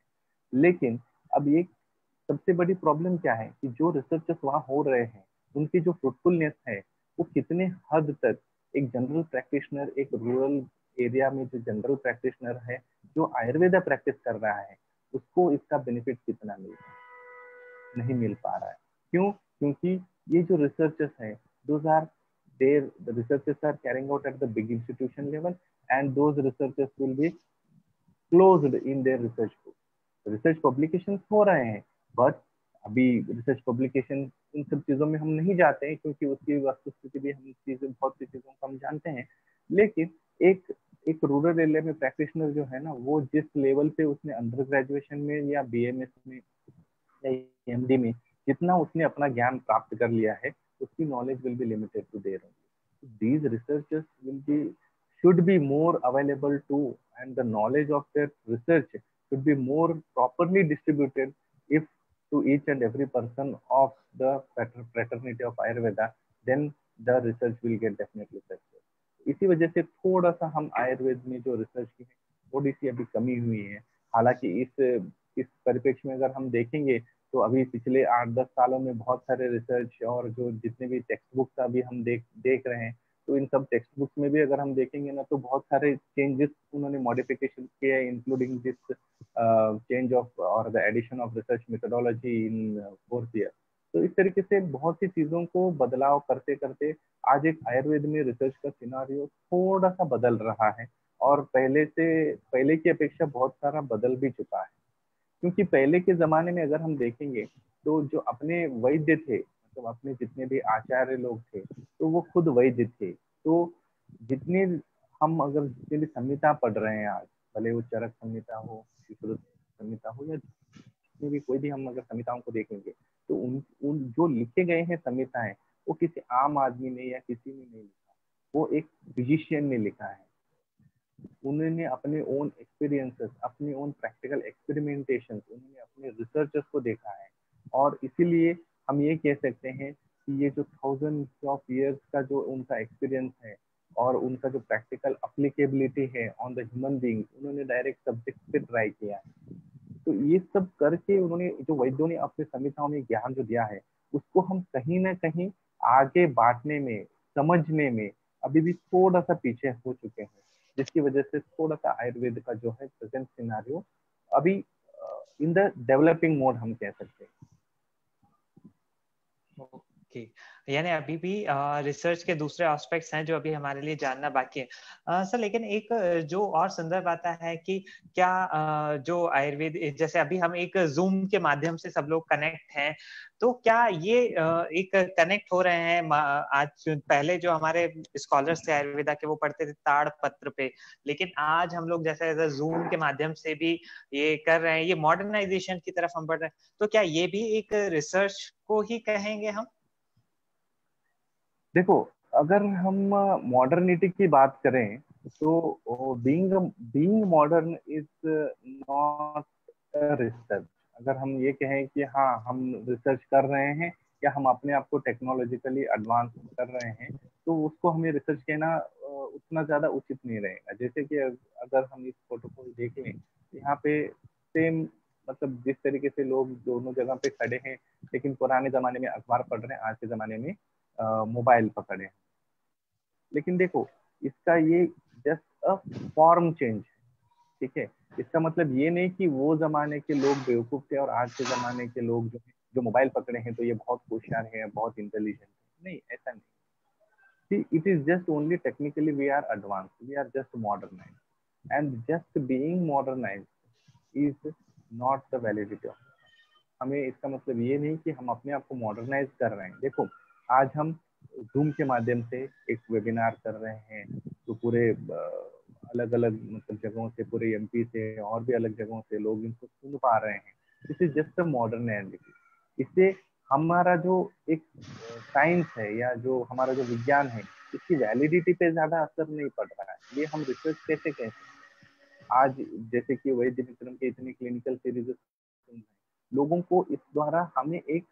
लेकिन अब ये सबसे बड़ी प्रॉब्लम क्या है कि जो रिसर्चर्स वहाँ हो रहे हैं, उनकी जो फ्रूटफुलनेस है, वो कितने हद तक एक जनरल प्रैक्टिशनर, एक रूरल एरिया में जो जनरल प्रैक्टिशनर है, जो आयुर्वेदा प्रैक्टिस कर रहा है, उसको इसका बेनिफिट कितना नहीं मिल पा रहा है। क्यों? क्योंकि ये जो रिसर्चर्स हैं, those are the researchers are carrying out at the big institution level, and those researchers will be closed in their research book. Research publication हो रहे हैं, बट अभी रिसर्च पब्लिकेशन इन सब चीजों में हम नहीं जाते हैं, क्योंकि उसकी वस्तुस्थिति भी हम चीजें, बहुत सी चीजों को हम जानते हैं। लेकिन एक रूरल एरिया में प्रैक्टिशनर जो है ना, वो जिस लेवल पे उसने अंडर ग्रेजुएशन में या BMS में या MD में जितना उसने अपना ज्ञान प्राप्त कर लिया है, उसकी knowledge will be limited to their own. These researchers should be more available to, and the knowledge of their research should be more properly distributed if to each and every person of the fraternity of Ayurveda, then the research will get definitely success. इसी वजह से थोड़ा सा हम आयुर्वेद में जो research की है, थोड़ी सी अभी कमी हुई है। हालांकि इस परिप्रेक्ष्य में अगर हम देखेंगे तो अभी पिछले 8-10 सालों में बहुत सारे रिसर्च और जो जितने भी टेक्स्ट बुक्स अभी हम देख रहे हैं, तो इन सब टेक्स्ट बुक्स में भी अगर हम देखेंगे ना, तो बहुत सारे चेंजेस उन्होंने मॉडिफिकेशन किए हैं, इंक्लूडिंग दिस चेंज ऑफ और the addition of research methodology in 4th year. तो इस तरीके से बहुत सी चीजों को बदलाव करते करते आज एक आयुर्वेद में रिसर्च का सिनारियो थोड़ा सा बदल रहा है, और पहले की अपेक्षा बहुत सारा बदल भी चुका है। क्योंकि पहले के जमाने में अगर हम देखेंगे तो जो अपने वैद्य थे, मतलब अपने जितने भी आचार्य लोग थे, तो वो खुद वैद्य थे। तो जितने अगर जितने भी संहिता पढ़ रहे हैं आज, भले वो चरक संहिता हो, विश्रुत संहिता हो, या जितने भी कोई भी हम अगर संहिताओं को देखेंगे, तो उन जो लिखे गए हैं संहिताएं, वो किसी आम आदमी ने या किसी ने नहीं लिखा, वो एक फिजिशियन ने लिखा है। उन्होंने अपने ओन एक्सपीरियंसेस, अपने ओन प्रैक्टिकल एक्सपेरिमेंटेशन, उन्होंने अपने रिसर्चर्स को देखा है, और इसीलिए हम ये कह सकते हैं कि ये जो थाउजेंड्स ऑफ इयर्स का जो उनका एक्सपीरियंस है और उनका जो प्रैक्टिकल अप्लीकेबिलिटी है ऑन द ह्यूमन बीइंग, उन्होंने डायरेक्ट सब्जेक्ट पे ट्राई किया है। तो ये सब करके उन्होंने, जो वैद्यों ने अपने संहिताओं में ज्ञान जो दिया है, उसको हम कहीं ना कहीं आगे बांटने में, समझने में अभी भी थोड़ा सा पीछे हो चुके हैं, जिसकी वजह से थोड़ा सा आयुर्वेद का जो है प्रेजेंट सिनारियो अभी इन द डेवलपिंग मोड हम कह सकते हैं। ओके, यानी अभी भी रिसर्च के दूसरे एस्पेक्ट्स हैं जो अभी हमारे लिए जानना बाकी है। सर, लेकिन एक जो और संदर्भ आता है कि क्या जो आयुर्वेद, जैसे अभी हम एक जूम के माध्यम से सब लोग कनेक्ट हैं, तो क्या ये एक कनेक्ट हो रहे हैं? आज पहले जो हमारे स्कॉलर्स थे आयुर्वेदा के, वो पढ़ते थे ताड़ पत्र पे, लेकिन आज हम लोग जैसे जूम के माध्यम से भी ये कर रहे हैं, ये मॉडर्नाइजेशन की तरफ हम बढ़ रहे हैं। तो क्या ये भी एक रिसर्च को ही कहेंगे हम? देखो, अगर हम मॉडर्निटी की बात करें तो being modern is not research. अगर हम ये कहें कि हाँ हम रिसर्च कर रहे हैं, या हम अपने आप को टेक्नोलॉजिकली एडवांस कर रहे हैं, तो उसको हमें रिसर्च कहना उतना ज्यादा उचित नहीं रहेगा। जैसे कि अगर हम इस फोटो को देख लें, यहाँ पे सेम मतलब जिस तरीके से लोग दोनों जगह पे खड़े हैं, लेकिन पुराने जमाने में अखबार पढ़ रहे हैं, आज के जमाने में मोबाइल पकड़े हैं। लेकिन देखो, इसका ये जस्ट अ फॉर्म चेंज है, ठीक है। इसका मतलब ये नहीं कि वो जमाने के लोग बेवकूफ थे और आज के जमाने के लोग जो मोबाइल पकड़े हैं तो ये बहुत होशियार है, बहुत इंटेलिजेंट है। नहीं, ऐसा नहीं। See, it is just only technically we are advanced, we are just modernized, and just being modernized is not the validity of. हमें इसका मतलब ये नहीं कि हम अपने आप को मॉडर्नाइज कर रहे हैं। देखो, आज हम जूम के माध्यम से एक वेबिनार कर रहे हैं, तो पूरे अलग अलग मतलब जगहों से, पूरे एमपी से और भी अलग जगहों से लोग इनको सुन पा रहे हैं। This is just a modernity. इससे हमारा जो एक साइंस है या जो हमारा जो विज्ञान है, इसकी वैलिडिटी पे ज्यादा असर नहीं पड़ रहा है। ये हम रिसर्च कैसे कह सकते हैं? आज जैसे कि वैद्य मित्रम के इतनी क्लिनिकल सीरीज लोगों को इस द्वारा हमें एक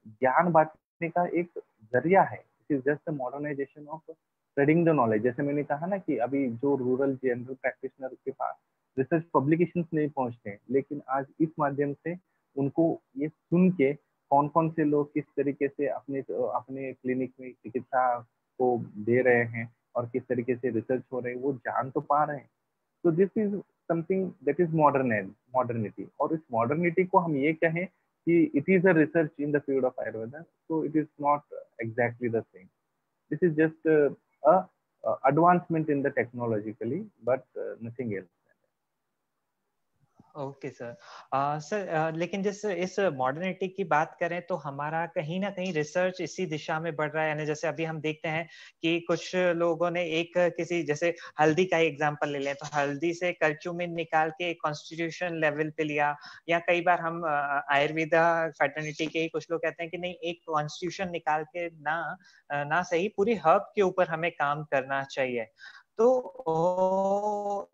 ज्ञान बांटने का एक जरिया है। It is just modernisation of spreading the knowledge. जैसे मैंने कहा ना कि अभी जो रूरल जनरल प्रैक्टिशनर के पास रिसर्च पब्लिकेशंस नहीं पहुंचते, लेकिन आज इस माध्यम से उनको ये सुन के कौन कौन से लोग किस तरीके से अपने अपने क्लिनिक में चिकित्सा को दे रहे हैं और किस तरीके से रिसर्च हो रहे हैं, वो जान तो पा रहे हैं। तो this is something that is modernity. और इस मॉडर्निटी को हम ये कहें कि it is a research in the field of Ayurveda, so it is not exactly the same. This is just a advancement in the technologically, but nothing else. Okay sir. Sir लेकिन जैसे इस मॉडर्निटी की बात करें तो हमारा कहीं ना कहीं रिसर्च इसी दिशा में बढ़ रहा है। यानी जैसे अभी हम देखते हैं कि कुछ लोगों ने एक किसी जैसे हल्दी का एग्जांपल ले लें, तो हल्दी से करक्यूमिन निकाल के कॉन्स्टिट्यूशन लेवल पे लिया, या कई बार हम आयुर्वेदा फैटर्निटी के ही कुछ लोग कहते हैं कि नहीं, एक कॉन्स्टिट्यूशन निकाल के ना सही पूरी हर्ब के ऊपर हमें काम करना चाहिए। तो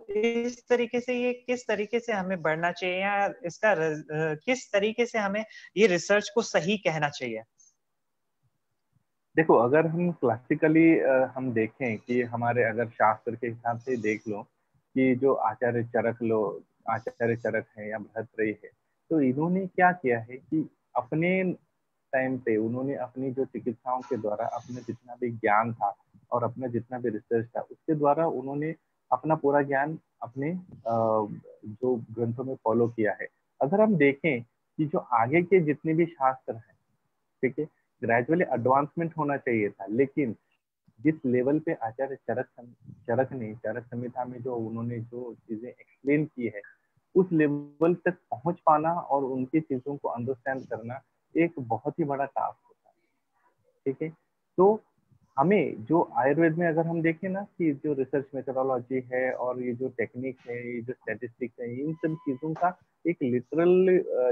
इस तरीके से ये किस तरीके से हमें बढ़ना चाहिए, या इसका किस तरीके से हमें ये रिसर्च को सही कहना चाहिए? देखो, अगर हम क्लासिकली हम देखें कि हमारे अगर शास्त्र के हिसाब से देख लो कि जो आचार्य चरक है या भर्तृहरि है, तो इन्होंने क्या किया है कि अपने टाइम पे उन्होंने अपनी जो चिकित्साओं के द्वारा अपना जितना भी ज्ञान था और अपना जितना भी रिसर्च था, उसके द्वारा उन्होंने अपना पूरा ज्ञान अपने जो ग्रंथों में फॉलो किया है। अगर हम देखें कि जो आगे के जितने भी शास्त्र हैं, ठीक है, ग्रेजुअली एडवांसमेंट होना चाहिए था, लेकिन जिस लेवल पे आचार्य चरक संहिता में जो उन्होंने जो चीजें एक्सप्लेन की है, उस लेवल तक पहुंच पाना और उनकी चीजों को अंडरस्टैंड करना एक बहुत ही बड़ा टास्क होता है, ठीक है। तो हमें जो आयुर्वेद में अगर हम देखें ना कि जो रिसर्च मेथोडोलॉजी है और ये जो टेक्निक है, ये जो स्टैटिस्टिक्स है, इन सब चीजों का एक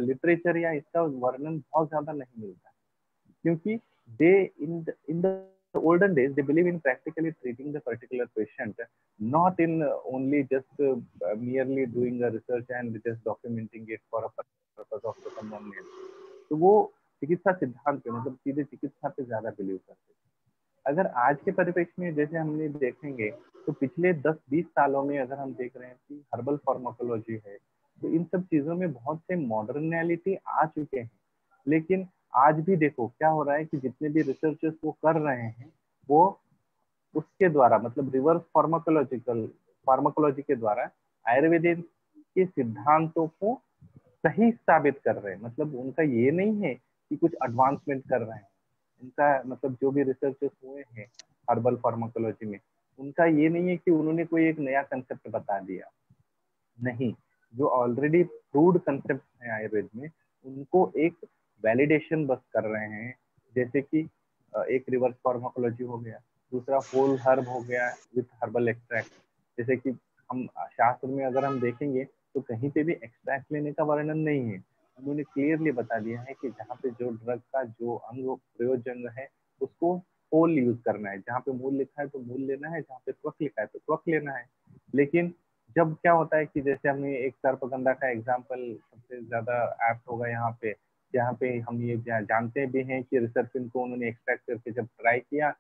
लिटरेचर या इसका वर्णन बहुत ज्यादा नहीं मिलता, क्योंकि they in the olden days they believe in practically treating the particular patient, not in only just merely doing a research and just documenting it for a purpose of someone else. तो वो चिकित्सा सिद्धांत पे मतलब सीधे चिकित्सा पे ज्यादा बिलीव करते थे। अगर आज के परिप्रेक्ष्य में जैसे हमने देखेंगे, तो पिछले 10-20 सालों में अगर हम देख रहे हैं कि हर्बल फार्माकोलॉजी है, तो इन सब चीजों में बहुत से मॉडर्नैलिटी आ चुके हैं। लेकिन आज भी देखो क्या हो रहा है कि जितने भी रिसर्चर्स वो कर रहे हैं, वो उसके द्वारा मतलब रिवर्स फार्माकोलॉजी के द्वारा आयुर्वेद के सिद्धांतों को सही साबित कर रहे हैं। मतलब उनका ये नहीं है कि कुछ एडवांसमेंट कर रहे हैं, उनका मतलब जो भी रिसर्चेस हुए हैं हर्बल फार्माकोलॉजी में, उनका ये नहीं है कि उन्होंने कोई एक नया कंसेप्ट बता दिया। नहीं, जो ऑलरेडी प्रूव्ड कंसेप्ट है आयुर्वेद में, उनको एक वैलिडेशन बस कर रहे हैं। जैसे कि एक रिवर्स फार्माकोलॉजी हो गया, दूसरा होल हर्ब हो गया विथ हर्बल एक्सट्रैक्ट। जैसे कि हम शास्त्र में अगर हम देखेंगे तो कहीं पे भी एक्सट्रैक्ट लेने का वर्णन नहीं है। उन्होंने क्लियरली बता दिया है कि जहाँ पे जो ड्रग का जो अंग प्रयोजन है उसको होल यूज करना है। जहाँ पे मूल लिखा है तो मूल लेना है, जहाँ पे त्वक लिखा है तो त्वक लेना है। लेकिन जब क्या होता है कि जैसे हमने एक सर्पगंधा का एग्जाम्पल सबसे ज्यादा एप्ट होगा यहाँ पे, जहाँ पे हम ये जानते भी हैं कि रिसर्पिन को उन्होंने एक्सट्रैक्ट करके जब ट्राई किया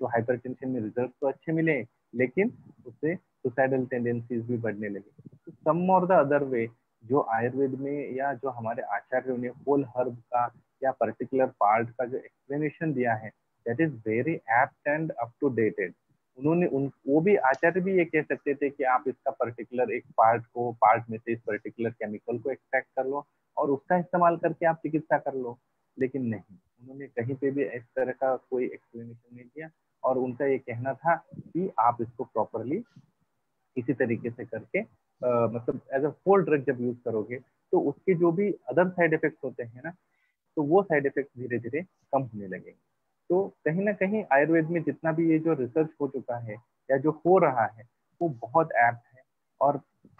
तो हाइपरटेंशन में रिजल्ट तो अच्छे मिले, लेकिन उससे सुसाइडल टेंडेंसीज भी बढ़ने लगी। तो सम और द अदर वे जो आयुर्वेद में या जो हमारे आचार्यों ने होल हर्ब का या पर्टिकुलर पार्ट का जो एक्सप्लेनेशन दिया है, that is very apt and up to dated. उन्होंने वो भी आचार्य भी ये कह सकते थे कि आप इसका पर्टिकुलर एक पार्ट में से इस पर्टिकुलर केमिकल को एक्सट्रैक्ट कर लो और उसका इस्तेमाल करके आप चिकित्सा कर लो, लेकिन नहीं, उन्होंने कहीं पे भी इस तरह का कोई एक्सप्लेनेशन नहीं दिया। और उनका ये कहना था कि आप इसको प्रॉपरली इसी तरीके से करके मतलब एज अ होल ड्रग जब यूज करोगे तो उसके जो भी अदर साइड इफेक्ट्स होते हैं ना, तो वो साइड इफेक्ट धीरे धीरे कम होने लगेंगे। तो कहीं ना कहीं आयुर्वेद में जितना भी ये जो रिसर्च हो चुका है या जो हो रहा है वो बहुत एप्ट है। और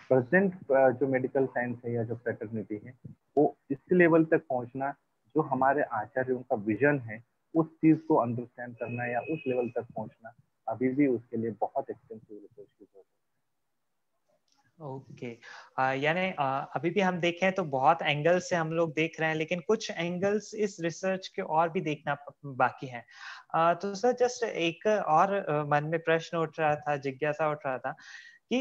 प्रेजेंट जो मेडिकल साइंस है या जो फ्रेटर्निटी है, वो इस लेवल तक पहुंचना, जो हमारे आचार्यों का विजन है उस चीज को अंडरस्टैंड करना या उस लेवल तक पहुंचना, अभी भी उसके लिए बहुत एक्सटेंसिव रिसर्च की जरूरत है। ओके यानी अभी भी हम देखें तो बहुत एंगल्स से हम लोग देख रहे हैं, लेकिन कुछ एंगल्स इस रिसर्च के और भी देखना बाकी है। तो सर जस्ट एक और मन में प्रश्न उठ रहा था, जिज्ञासा उठ रहा था कि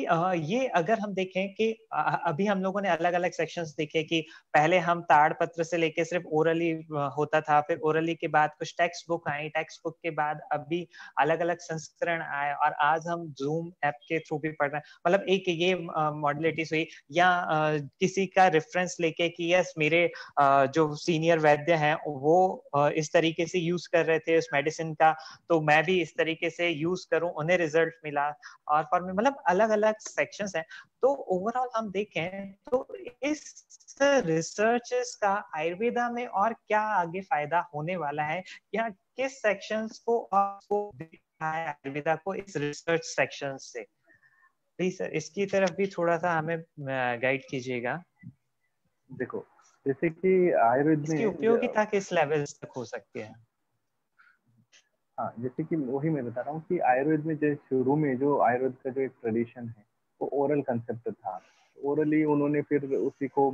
ये अगर हम देखें कि अभी हम लोगों ने अलग अलग सेक्शंस देखे कि पहले हम ताड़ पत्र से लेके सिर्फ ओरली होता था, फिर ओरली के बाद कुछ टेक्स्ट बुक आई, टेक्स्ट बुक के बाद अभी अलग अलग संस्करण आए, और आज हम जूम ऐप के थ्रू भी पढ़ रहे हैं। मतलब एक ये मॉडलिटीज हुई, या किसी का रेफरेंस लेके कि यस मेरे जो सीनियर वैद्य हैं वो इस तरीके से यूज कर रहे थे उस मेडिसिन का, तो मैं भी इस तरीके से यूज करूं, उन्हें रिजल्ट मिला। और फॉर में मतलब अलग अलग सेक्शंस हैं। तो ओवरऑल हम देखें तो इस रिसर्चेस का आयुर्वेदा में और क्या आगे फायदा होने वाला है, या किस सेक्शंस को आपको आयुर्वेदा को इस रिसर्च सेक्शन से? प्लीज सर इसकी तरफ भी थोड़ा सा हमें गाइड कीजिएगा। देखो, जैसे कि आयुर्वेद इसकी में उपयोगिता किस लेवल तक हो सकती है? हाँ, जैसे कि वही मैं बता रहा हूँ कि आयुर्वेद में जो शुरू में जो आयुर्वेद का जो एक ट्रेडिशन है वो ओरल कंसेप्ट था। ओरली उन्होंने फिर उसी को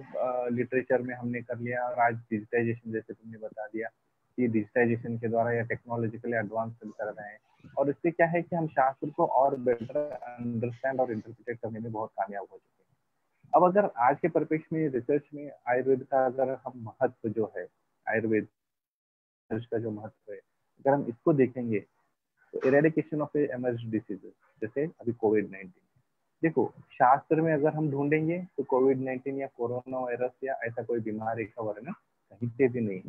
लिटरेचर में हमने कर लिया, और आज डिजिटाइजेशन जैसे तुमने बता दिया कि डिजिटाइजेशन के द्वारा या टेक्नोलॉजिकली एडवांस कर रहे हैं, और इससे क्या है कि हम शास्त्र को और बेटर अंडरस्टैंड और इंटरप्रिटेट करने में बहुत कामयाब हो चुके हैं। अब अगर आज के परिप्रेक्ष्य में रिसर्च में आयुर्वेद का अगर हम महत्व जो है, आयुर्वेद रिसर्च का जो महत्व है, अगर हम इसको देखेंगे तो इरेडिकेशन ऑफ एमर्ज डिसीजेस, जैसे अभी कोविड-19, देखो शास्त्र में अगर हम ढूंढेंगे तो कोविड-19 या कोरोना वायरस या ऐसा कोई बीमारी का वर्णन कहीं पे भी नहीं।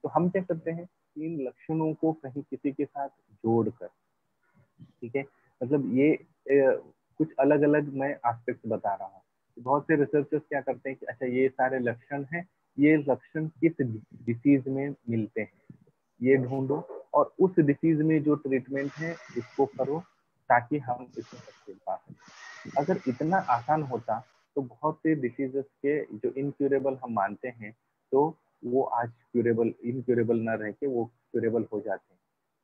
तो हम क्या करते हैं, इन लक्षणों को कहीं किसी के साथ जोड़कर, ठीक है, मतलब ये कुछ अलग अलग मैं एस्पेक्ट बता रहा हूँ। बहुत से रिसर्चर्स क्या करते हैं कि अच्छा ये सारे लक्षण हैं, ये लक्षण किस डिसीज में मिलते हैं ये ढूंढो, और उस डिसीज में जो ट्रीटमेंट है उसको करो ताकि हम इसमें सक्सेस पा सकें। अगर इतना आसान होता तो बहुत से डिसीजेस के जो इनक्यूरेबल हम मानते हैं, तो वो आज क्यूरेबल इनक्यूरेबल ना रह के वो क्यूरेबल हो जाते हैं।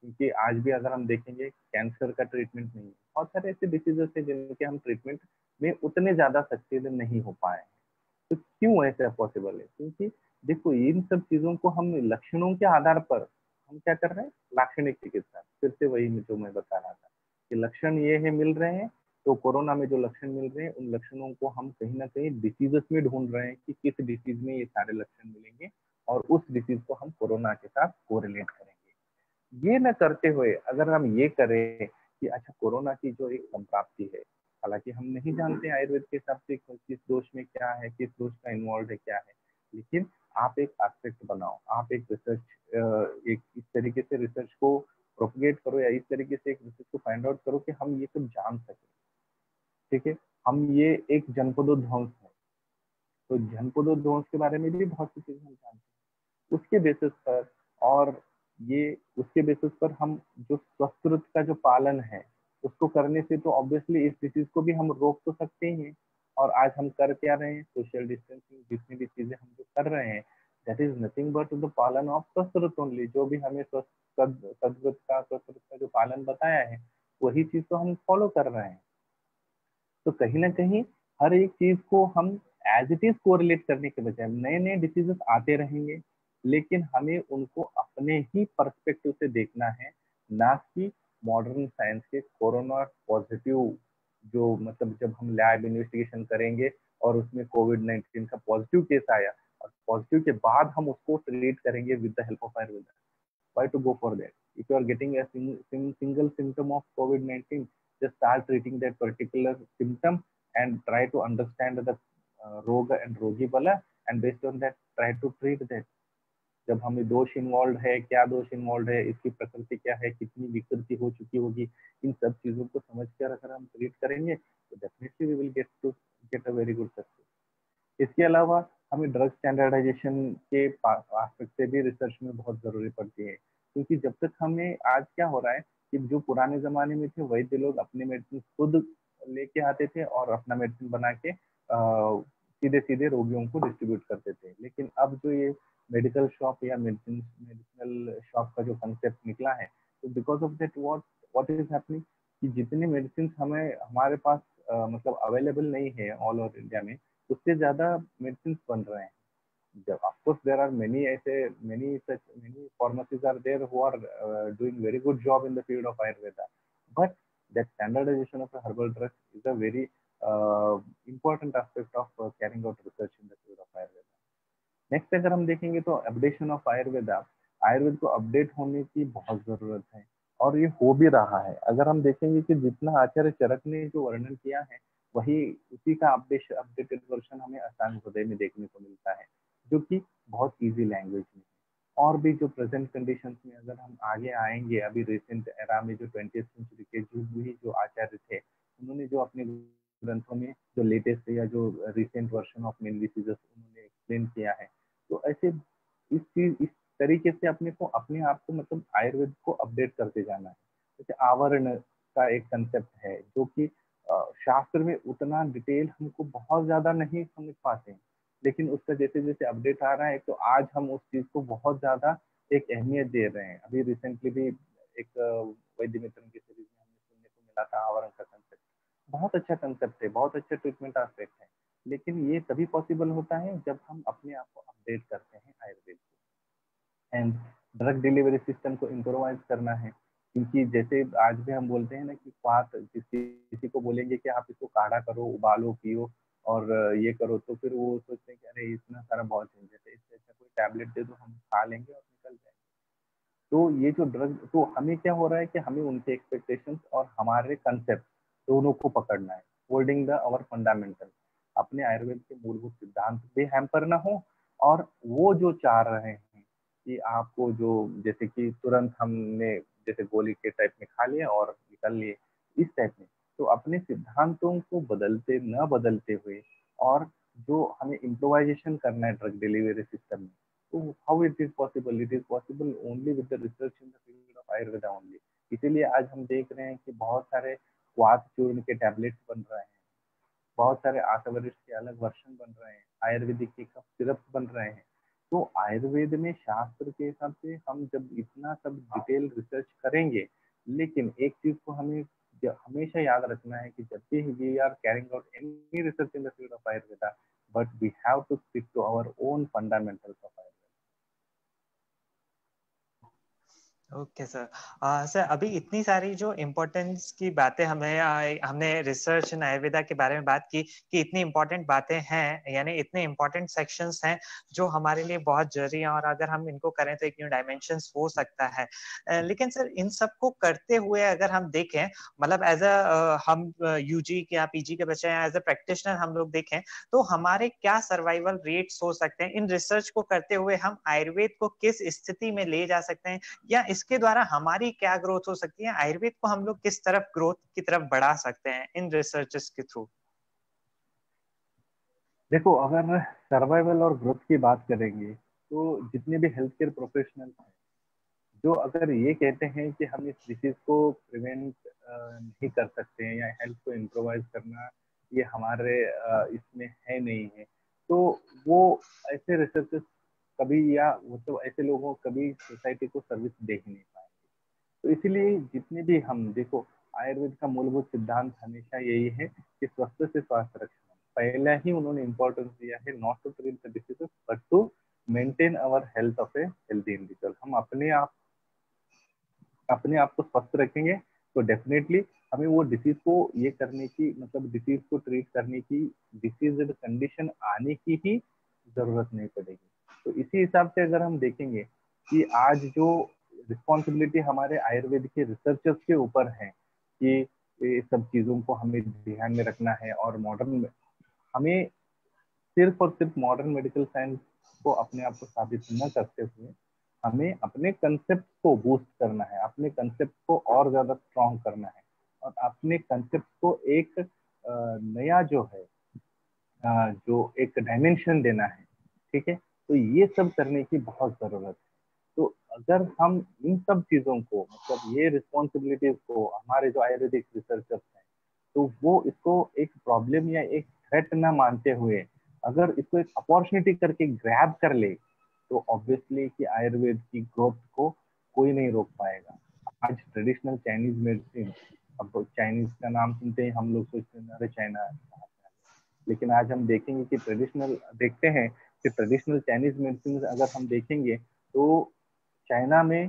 क्योंकि आज भी अगर हम देखेंगे कैंसर का ट्रीटमेंट नहीं है, बहुत सारे ऐसे डिसीजेस हैं जिनके हम ट्रीटमेंट में उतने ज्यादा सक्सेस नहीं हो पाए हैं। तो क्यों ऐसा पॉसिबल है? क्योंकि देखो इन सब चीजों को हम लक्षणों के आधार पर हम क्या कर रहे हैं, लाक्षणिक चिकित्सा, फिर से वही जो मैं बता रहा था कि लक्षण ये है मिल रहे हैं, तो कोरोना में जो लक्षण मिल रहे हैं उन लक्षणों को हम कहीं ना कहीं डिसीजेस में ढूंढ रहे हैं कि किस डिसीज में ये सारे लक्षण मिलेंगे, और उस डिसीज को हम कोरोना के साथ कोरिलेट करेंगे। ये न करते हुए अगर हम ये करें कि अच्छा कोरोना की जो एक संप्राप्ति है, हालांकि हम नहीं जानते आयुर्वेद के हिसाब से किस दोष में क्या है, किस दोष का इन्वॉल्व है क्या है, लेकिन आप एक एस्पेक्ट बनाओ, आप एक रिसर्च एक इस तरीके से रिसर्च को प्रोपगेट करो या इस तरीके से एक रिसर्च को फाइंड आउट करो कि हम ये सब जान सकें। ठीक है, हम ये एक जनपदोध्वंस है, तो जनपदोध्वंस के बारे में भी बहुत सी चीजें हम जानते हैं उसके बेसिस पर, और ये उसके बेसिस पर हम जो स्वस्त्रत का जो पालन है उसको करने से तो ऑब्वियसली इस डिसीज को भी हम रोक तो सकते ही हैं। और आज हम कर क्या रहे हैं, सोशल डिस्टेंसिंग जितनी भी चीजें हम जो कर रहे हैं, that is nothing but the पालन ऑफ स्वस्त्रत ओनली। जो भी हमें स्वस्त्रत का जो पालन बताया है वही चीज तो हम फॉलो कर रहे हैं। तो कहीं ना कहीं हर एक चीज को हम एज इट इज कोरिलेट करने के बजाय नए नए डिसीजेस आते रहेंगे, लेकिन हमें उनको अपने ही पर्सपेक्टिव से देखना है, ना कि मॉडर्न साइंस के कोरोना पॉजिटिव जो मतलब जब हम लैब इन्वेस्टिगेशन करेंगे और उसमें कोविड-19 का पॉजिटिव केस आया और पॉजिटिव के बाद हम उसको ट्रीट करेंगे with the help of Ayurveda. Why to go for that? If you are getting a single symptom of COVID-19, just start treating that particular symptom and try to understand the roga and rogi bala, and based on that try to treat that. जब हमें दोष involve है, क्या दोष involve है, इसकी प्रकृति क्या है, कितनी विकृति हो चुकी होगी, इन सब चीजों को समझ कर अगर हम ट्रीट करेंगे तो definitely we will get a very good success. इसके अलावा हमें ड्रग स्टैंडर्डाइजेशन के आस्पेक्ट से भी रिसर्च में बहुत जरूरी पड़ती है, क्योंकि जब तक हमें आज क्या हो रहा है कि जो पुराने जमाने में थे वैद्य लोग अपने मेडिसिन खुद लेके आते थे और अपना मेडिसिन बना के सीधे सीधे रोगियों को डिस्ट्रीब्यूट करते थे, लेकिन अब जो ये मेडिकल शॉप या मेडिसिनल शॉप का जो कंसेप्ट निकला है, तो because of that what is happening कि जितने मेडिसिन हमें हमारे पास मतलब अवेलेबल नहीं है ऑल ओवर इंडिया में, उससे ज्यादा मेडिसिन बन रहे हैं. जब of course there are many pharmacies are there who are doing very good job in the field of Ayurveda, but that standardization of a herbal drug is a very important aspect of carrying out research in the field of Ayurveda. Next अगर हम देखेंगे तो updation of Ayurveda, Ayurveda को update होने की बहुत जरूरत है और ये हो भी रहा है. अगर हम देखेंगे कि जितना आचार्य चरक ने जो वर्णन किया है वही उसी का अपडेटेड वर्जन हमें अष्टांग हृदय में देखने को मिलता है, जो कि बहुत इजी लैंग्वेज में है. और भी जो प्रेजेंट कंडीशंस में अगर हम आगे आएंगे, अभी रिसेंट एरा में जो 20th सेंचुरी के जो आचार्य थे, उन्होंने जो अपने ग्रंथों में जो लेटेस्ट या जो recent version of main diseases उन्होंने एक्सप्लेन किया है, तो ऐसे इस तरीके से अपने आप को मतलब आयुर्वेद को अपडेट करते जाना है. जैसे आवरण का एक कंसेप्ट है जो कि शास्त्र में उतना डिटेल हमको बहुत ज्यादा नहीं समझ पाते हैं, लेकिन उसका जैसे जैसे अपडेट आ रहा है तो आज हम उस चीज को बहुत ज्यादा एक अहमियत दे रहे हैं. अभी रिसेंटली भी एक वैद्य मित्रम की सीरीज में हमें सुनने को मिला था आवरण का कंसेप्ट. बहुत अच्छा कंसेप्ट है, बहुत अच्छा ट्रीटमेंट एस्पेक्ट है, लेकिन ये तभी पॉसिबल होता है जब हम अपने आप को अपडेट करते हैं आयुर्वेद को. एंड ड्रग डिलीवरी सिस्टम को इम्प्रोवाइज करना है, क्योंकि जैसे आज भी हम बोलते हैं ना कि बात किसी को बोलेंगे कि आप इसको काढ़ा करो, उबालो, पियो और ये करो, तो फिर वो सोचते हैं कि अरे इतना सारा बहुत झंझट है, इससे अच्छा कोई टैबलेट दे दो, हम खा लेंगे और निकल जाएंगे. तो ये जो ड्रग, तो हमें क्या हो रहा है कि हमें उनके एक्सपेक्टेशंस और हमारे कंसेप्ट दोनों को पकड़ना है. होल्डिंग द आवर फंडामेंटल, अपने आयुर्वेद के मूलभूत सिद्धांत भी हैम्पर ना हो, और वो जो चाह रहे हैं कि आपको जो जैसे कि तुरंत हमने जैसे गोली के टाइप में खा लिया और निकल लिए, इस टाइप में, तो अपने सिद्धांतों को बदलते हुए और जो हमें इम्प्रोवाइजेशन करना है ड्रग डिलीवरी सिस्टम में, तो how it is possible? It is possible only with the research in the field of Ayurveda only. इसीलिए आज हम देख रहे हैं कि बहुत सारे क्वाथ चूर्ण के टैबलेट्स बन रहे हैं, बहुत सारे आशा-वरिष्ठ के अलग वर्जन बन रहे हैं, आयुर्वेदिक के कफ सिरप बन रहे हैं. तो आयुर्वेद में शास्त्र के हिसाब से हम जब इतना सब डिटेल रिसर्च करेंगे, लेकिन एक चीज को हमें हमेशा याद रखना है कि जब भी we are carrying out any research in the field of Ayurveda, but we have to stick to our own fundamentals of Ayurveda. Okay sir. Sir अभी इतनी सारी जो इम्पोर्टेंस की बातें हमने रिसर्च इन आयुर्वेदा के बारे में बात की कि इतनी इम्पोर्टेंट बातें हैं, यानी इतने इम्पोर्टेंट सेक्शंस हैं जो हमारे लिए बहुत जरूरी हैं, और अगर हम इनको करें तो एक न्यू डायमेंशंस हो सकता है. लेकिन सर इन सबको करते हुए अगर हम देखें, मतलब एज अ हम यूजी के या पीजी के बच्चे हैं, एज अ प्रैक्टिशनर हम लोग देखें तो हमारे क्या सर्वाइवल रेट्स हो सकते हैं? इन रिसर्च को करते हुए हम आयुर्वेद को किस स्थिति में ले जा सकते हैं, या इसके द्वारा हमारी क्या ग्रोथ हो सकती है? आयुर्वेद को हम लोग किस तरफ ग्रोथ की तरफ बढ़ा सकते हैं इन रिसर्चेस के थ्रू? देखो, अगर सर्वाइवल और ग्रोथ की बात करेंगे तो जितने भी हेल्थ केयर प्रोफेशनल्स हैं, जो अगर ये कहते हैं कि हम इस डिसीज को प्रिवेंट नहीं कर सकते हैं या हेल्थ को इम्प्रोवाइज करना ये हमारे इसमें है नहीं है, तो वो ऐसे रिसर्चेस कभी या मतलब ऐसे लोगों को कभी सोसाइटी को सर्विस दे ही नहीं पाएंगे. तो इसीलिए जितने भी हम देखो, आयुर्वेद का मूलभूत सिद्धांत हमेशा यही है कि स्वस्थ से स्वास्थ्य रक्षण. पहला ही उन्होंने इम्पोर्टेंस दिया है, not to treat the diseases but to maintain our health of a healthy individual. हम अपने आप को स्वस्थ रखेंगे तो डेफिनेटली हमें वो डिसीज को ये करने की, मतलब डिसीज को ट्रीट करने की, डिसीज कंडीशन आने की ही जरूरत नहीं पड़ेगी। तो इसी हिसाब से अगर हम देखेंगे कि आज जो रिस्पॉन्सिबिलिटी हमारे आयुर्वेद के रिसर्चर्स के ऊपर है कि ये सब चीजों को हमें ध्यान में रखना है, और हमें सिर्फ और सिर्फ मॉडर्न मेडिकल साइंस को अपने आप को साबित न करते हुए हमें अपने कंसेप्ट को बूस्ट करना है, अपने कंसेप्ट को और ज्यादा स्ट्रॉन्ग करना है, और अपने कंसेप्ट को एक नया जो है जो एक डायमेंशन देना है। ठीक है, तो ये सब करने की बहुत जरूरत है। तो अगर हम इन सब चीजों को, मतलब ये रिस्पॉन्सिबिलिटीज को, हमारे जो आयुर्वेदिक रिसर्चर्स हैं, तो वो इसको एक प्रॉब्लम या एक थ्रेट ना मानते हुए अगर इसको एक अपॉर्चुनिटी करके ग्रैब कर ले, तो ऑब्वियसली कि आयुर्वेद की ग्रोथ को कोई नहीं रोक पाएगा। आज ट्रेडिशनल चाइनीज मेडिसिन, अब चाइनीज का नाम सुनते ही हम लोग सोचते हैं अरे चाइना, लेकिन आज हम देखेंगे कि देखते हैं कि ट्रेडिशनल चाइनीज मेडिसिन अगर हम देखेंगे तो चाइना में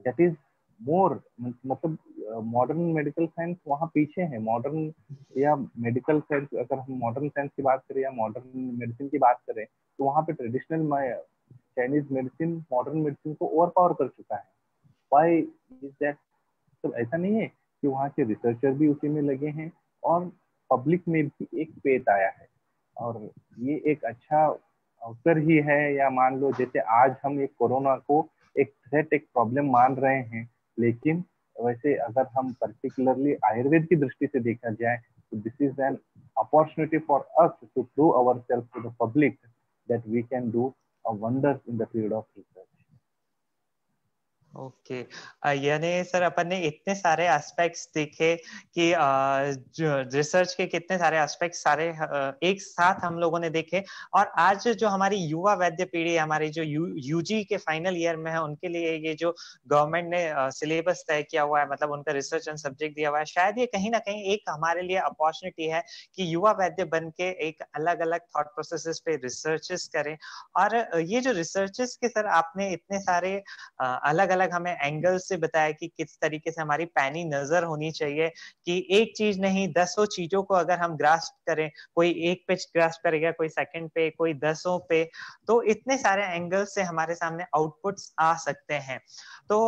दैट इज मोर, मतलब मॉडर्न मेडिकल साइंस वहाँ पीछे है। मॉडर्न या मेडिकल साइंस, अगर हम मॉडर्न साइंस की बात करें या मॉडर्न मेडिसिन की बात करें, तो वहाँ पे traditional Chinese medicine modern medicine को ओवर पावर कर चुका है। Why is that? तो ऐसा नहीं है कि वहाँ के रिसर्चर भी उसी में लगे हैं और पब्लिक में भी एक पेट आया है, और ये एक अच्छा अवसर ही है। या मान लो जैसे आज हम एक कोरोना को एक थ्रेट, एक प्रॉब्लम मान रहे हैं, लेकिन वैसे अगर हम पर्टिकुलरली आयुर्वेद की दृष्टि से देखा जाए तो this is an opportunity for us to prove our self to the public that we can do a wonder in the field of research. Okay यानी सर अपन ने इतने सारे एस्पेक्ट्स देखे कि रिसर्च के कितने सारे एस्पेक्ट्स सारे एक साथ हम लोगों ने देखे, और आज जो हमारी युवा वैद्य पीढ़ी, हमारी जो यूजी के फाइनल ईयर में है, उनके लिए ये जो गवर्नमेंट ने सिलेबस तय किया हुआ है, मतलब उनका रिसर्च एंड सब्जेक्ट दिया हुआ है, शायद ये कहीं ना कहीं एक हमारे लिए अपॉर्चुनिटी है कि युवा वैद्य बन के एक अलग अलग थॉट प्रोसेसेस पे रिसर्चेस करें। और ये जो रिसर्चेस के सर आपने इतने सारे अलग अलग हमें एंगल से बताया कि किस तरीके से हमारी पैनी नजर होनी चाहिए, कि एक चीज नहीं दसों चीजों को अगर हम ग्रास्प करें, कोई एक पे ग्रास्प करेगा, कोई सेकंड पे, कोई दसों पे, तो इतने सारे एंगल से हमारे सामने आउटपुट्स आ सकते हैं। तो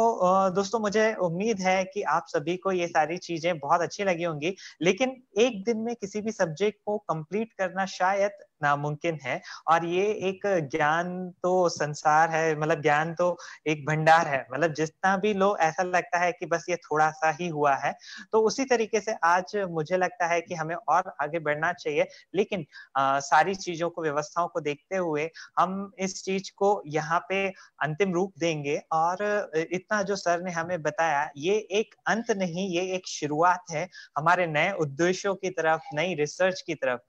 दोस्तों मुझे उम्मीद है कि आप सभी को ये सारी चीजें बहुत अच्छी लगी होंगी, लेकिन एक दिन में किसी भी सब्जेक्ट को कंप्लीट करना शायद नामुमकिन है, और ये एक ज्ञान तो संसार है, मतलब ज्ञान तो एक भंडार है, मतलब जितना भी लो ऐसा लगता है कि बस ये थोड़ा सा ही हुआ है। तो उसी तरीके से आज मुझे लगता है कि हमें और आगे बढ़ना चाहिए, लेकिन सारी चीजों को, व्यवस्थाओं को देखते हुए हम इस चीज को यहाँ पे अंतिम रूप देंगे। और इतना जो सर ने हमें बताया, ये एक अंत नहीं, ये एक शुरुआत है हमारे नए उद्देश्यों की तरफ, नई रिसर्च की तरफ।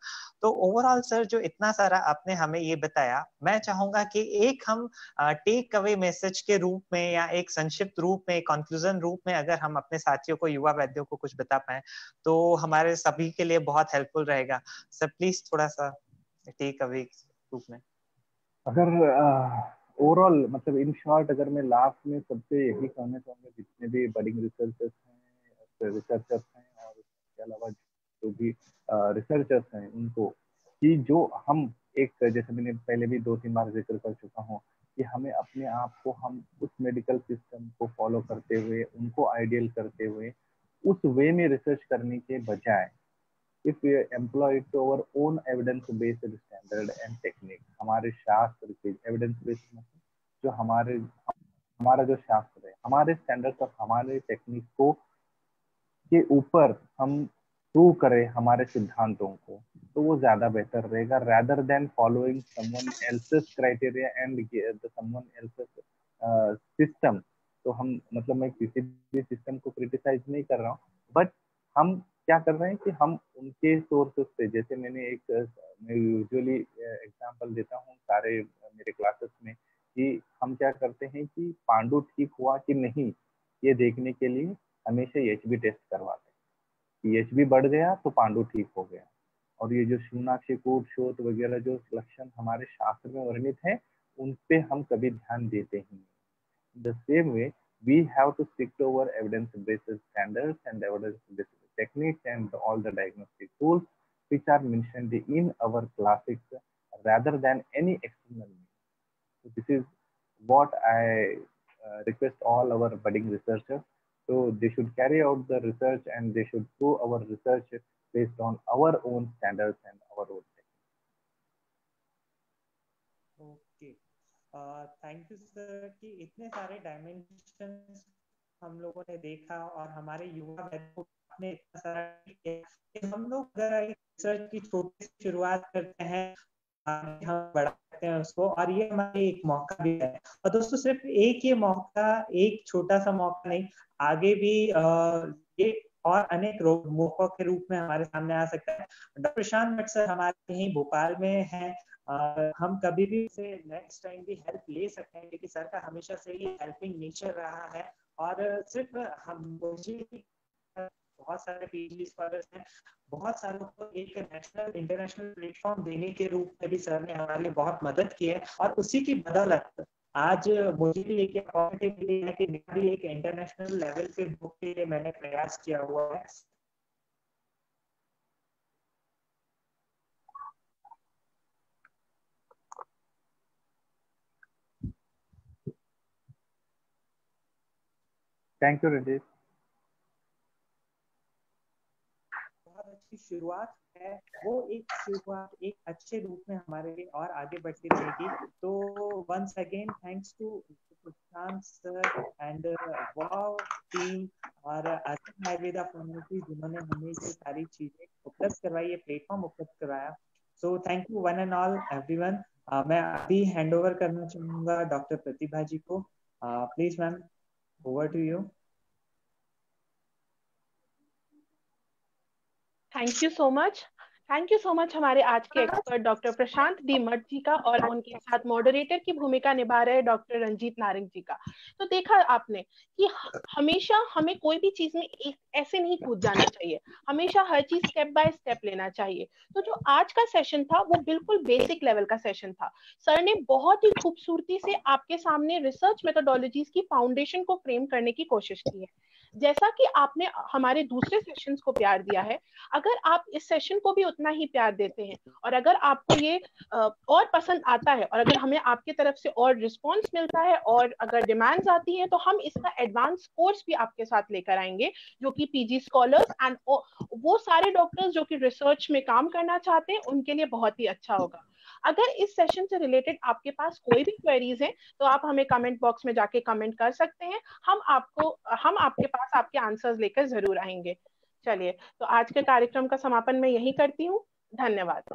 तो ओवरऑल सर जो इतना सारा आपने हमें ये बताया, मैं चाहूंगा कि एक हम टेक अवे मैसेज के रूप में या एक संक्षिप्त रूप में, कंक्लूजन रूप में अगर हम अपने साथियों को, युवा वैद्यों को कुछ बता पाए तो हमारे सभी के लिए बहुत हेल्पफुल रहेगा। सर प्लीज थोड़ा सा टेक अवे रूप में। अगर ओवरऑल, मतलब इन शॉर्ट, अगर मैं लास्ट में सबसे यही कहना चाहूंगा, जितने भी बडिंग रिसर्चर्स हैं और इसके अलावा जो भी रिसर्चर्स हैं उनको, कि जो हम एक, जैसे मैंने पहले भी 2-3 बार जिक्र कर चुका हूँ, कि हमें अपने आप को, हम उस मेडिकल सिस्टम को फॉलो करते हुए, उनको आइडियल करते हुए, उस वे में रिसर्च करने के बजाय if we employ it to our own evidence based standard and technique, हमारे शास्त्र के एविडेंस बेस्ड, मतलब जो हमारा जो शास्त्र है, हमारे स्टैंडर्ड्स और हमारे टेक्निक को के ऊपर हम प्रूव करें हमारे सिद्धांतों को, तो वो ज्यादा बेहतर रहेगा, rather than following someone else's criteria and someone else's system। तो हम, मतलब मैं किसी भी सिस्टम को क्रिटिसाइज नहीं कर रहा हूँ, बट हम क्या कर रहे हैं कि हम उनके सोर्सेस से, जैसे मैं यूजुअली एग्जांपल देता हूँ सारे मेरे क्लासेस में, कि हम क्या करते हैं कि पांडु ठीक हुआ कि नहीं, ये देखने के लिए हमेशा एचबी टेस्ट करवाते हैं। एचबी बढ़ गया तो पांडु ठीक हो गया, और ये जो शिवनाक्षी कूट शोध वगैरह जो लक्षण हमारे शास्त्र में वर्णित है, उन पे हम कभी ध्यान देते ही नहीं। The same way, we have to stick to our evidence-based standards and evidence-based techniques and all the diagnostic tools which are mentioned in our classics rather than any external means. So this is what I request all our budding researchers. So they should carry out the research and they should do our research based on our own standards and our own techniques. Okay. Thank you sir कि इतने सारे dimensions हम लोगों ने देखा और हमारे युवा वैज्ञानिकों ने इतना सारा किया कि हम लोग अगर रिसर्च की छोटी सी शुरुआत करते हैं, हम बढ़ाते हैं उसको, और ये हमारे एक मौका भी है। और दोस्तों सिर्फ एक ये मौका, एक छोटा सा मौका नहीं, आगे भी ये और अनेक मौकों के रूप में हमारे सामने आ सकता है। डॉक्टर प्रशांत भट्ट सर हमारे यहीं भोपाल में हैं, हम कभी भी से नेक्स्ट टाइम भी हेल्प ले सकते हैं, क्योंकि सर का हमेशा से ही हेल्पिंग नेचर रहा है। और सिर्फ हम मुझे बहुत सारे पीएचडी स्कॉलर्स हैं, बहुत सारों को एक नेशनल इंटरनेशनल प्लेटफॉर्म देने के रूप में भी सर ने हमारे लिए बहुत मदद की है। और उसी की बदौलत आज मुझे भी एक अपॉर्चुनिटी है कि भी एक इंटरनेशनल लेवल पे बुक के लिए मैंने प्रयास किया हुआ है। Thank you Ranjit. बहुत अच्छी शुरुआत है, वो एक शुरुआत एक अच्छे रूप में हमारे लिए और आगे बढ़ती रहेगी। तो once again thanks to Prashant sir and Wow team और आर्यन आयुर्वेदा फार्मेसी, जिन्होंने हमें ये सारी चीजें उपलब्ध करवाई, ये प्लेटफॉर्म उपलब्ध करवाया। So thank you one and all everyone. मैं अभी हैंड ओवर करना चाहूंगा डॉक्टर प्रतिभा जी को। Please ma'am, over to you. Thank you so much, thank you so much हमारे आज के एक्सपर्ट डॉक्टर प्रशांत डी मठ जी का, और उनके साथ मॉडरेटर की भूमिका निभा रहे डॉक्टर रंजीत नारंग जी का। तो देखा आपने कि हमेशा हमें कोई भी चीज में ऐसे नहीं कूद जाना चाहिए, हमेशा हर चीज स्टेप बाय स्टेप लेना चाहिए। तो जो आज का सेशन था वो बिल्कुल बेसिक लेवल का सेशन था। सर ने बहुत ही खूबसूरती से आपके सामने रिसर्च मेथोडोलॉजीज की फाउंडेशन को फ्रेम करने की कोशिश की है। जैसा कि आपने हमारे दूसरे सेशंस को प्यार दिया है, अगर आप इस सेशन को भी उतना ही प्यार देते हैं, और अगर आपको ये और पसंद आता है, और अगर हमें आपकी तरफ से और रिस्पॉन्स मिलता है, और अगर डिमांड्स आती हैं, तो हम इसका एडवांस कोर्स भी आपके साथ लेकर आएंगे, जो कि पीजी स्कॉलर्स एंड वो सारे डॉक्टर्स जो कि रिसर्च में काम करना चाहते हैं उनके लिए बहुत ही अच्छा होगा। अगर इस सेशन से रिलेटेड आपके पास कोई भी क्वेरीज हैं, तो आप हमें कमेंट बॉक्स में जाके कमेंट कर सकते हैं। हम आपके पास आपके आंसर्स लेकर जरूर आएंगे। चलिए, तो आज के कार्यक्रम का समापन मैं यही करती हूँ। धन्यवाद।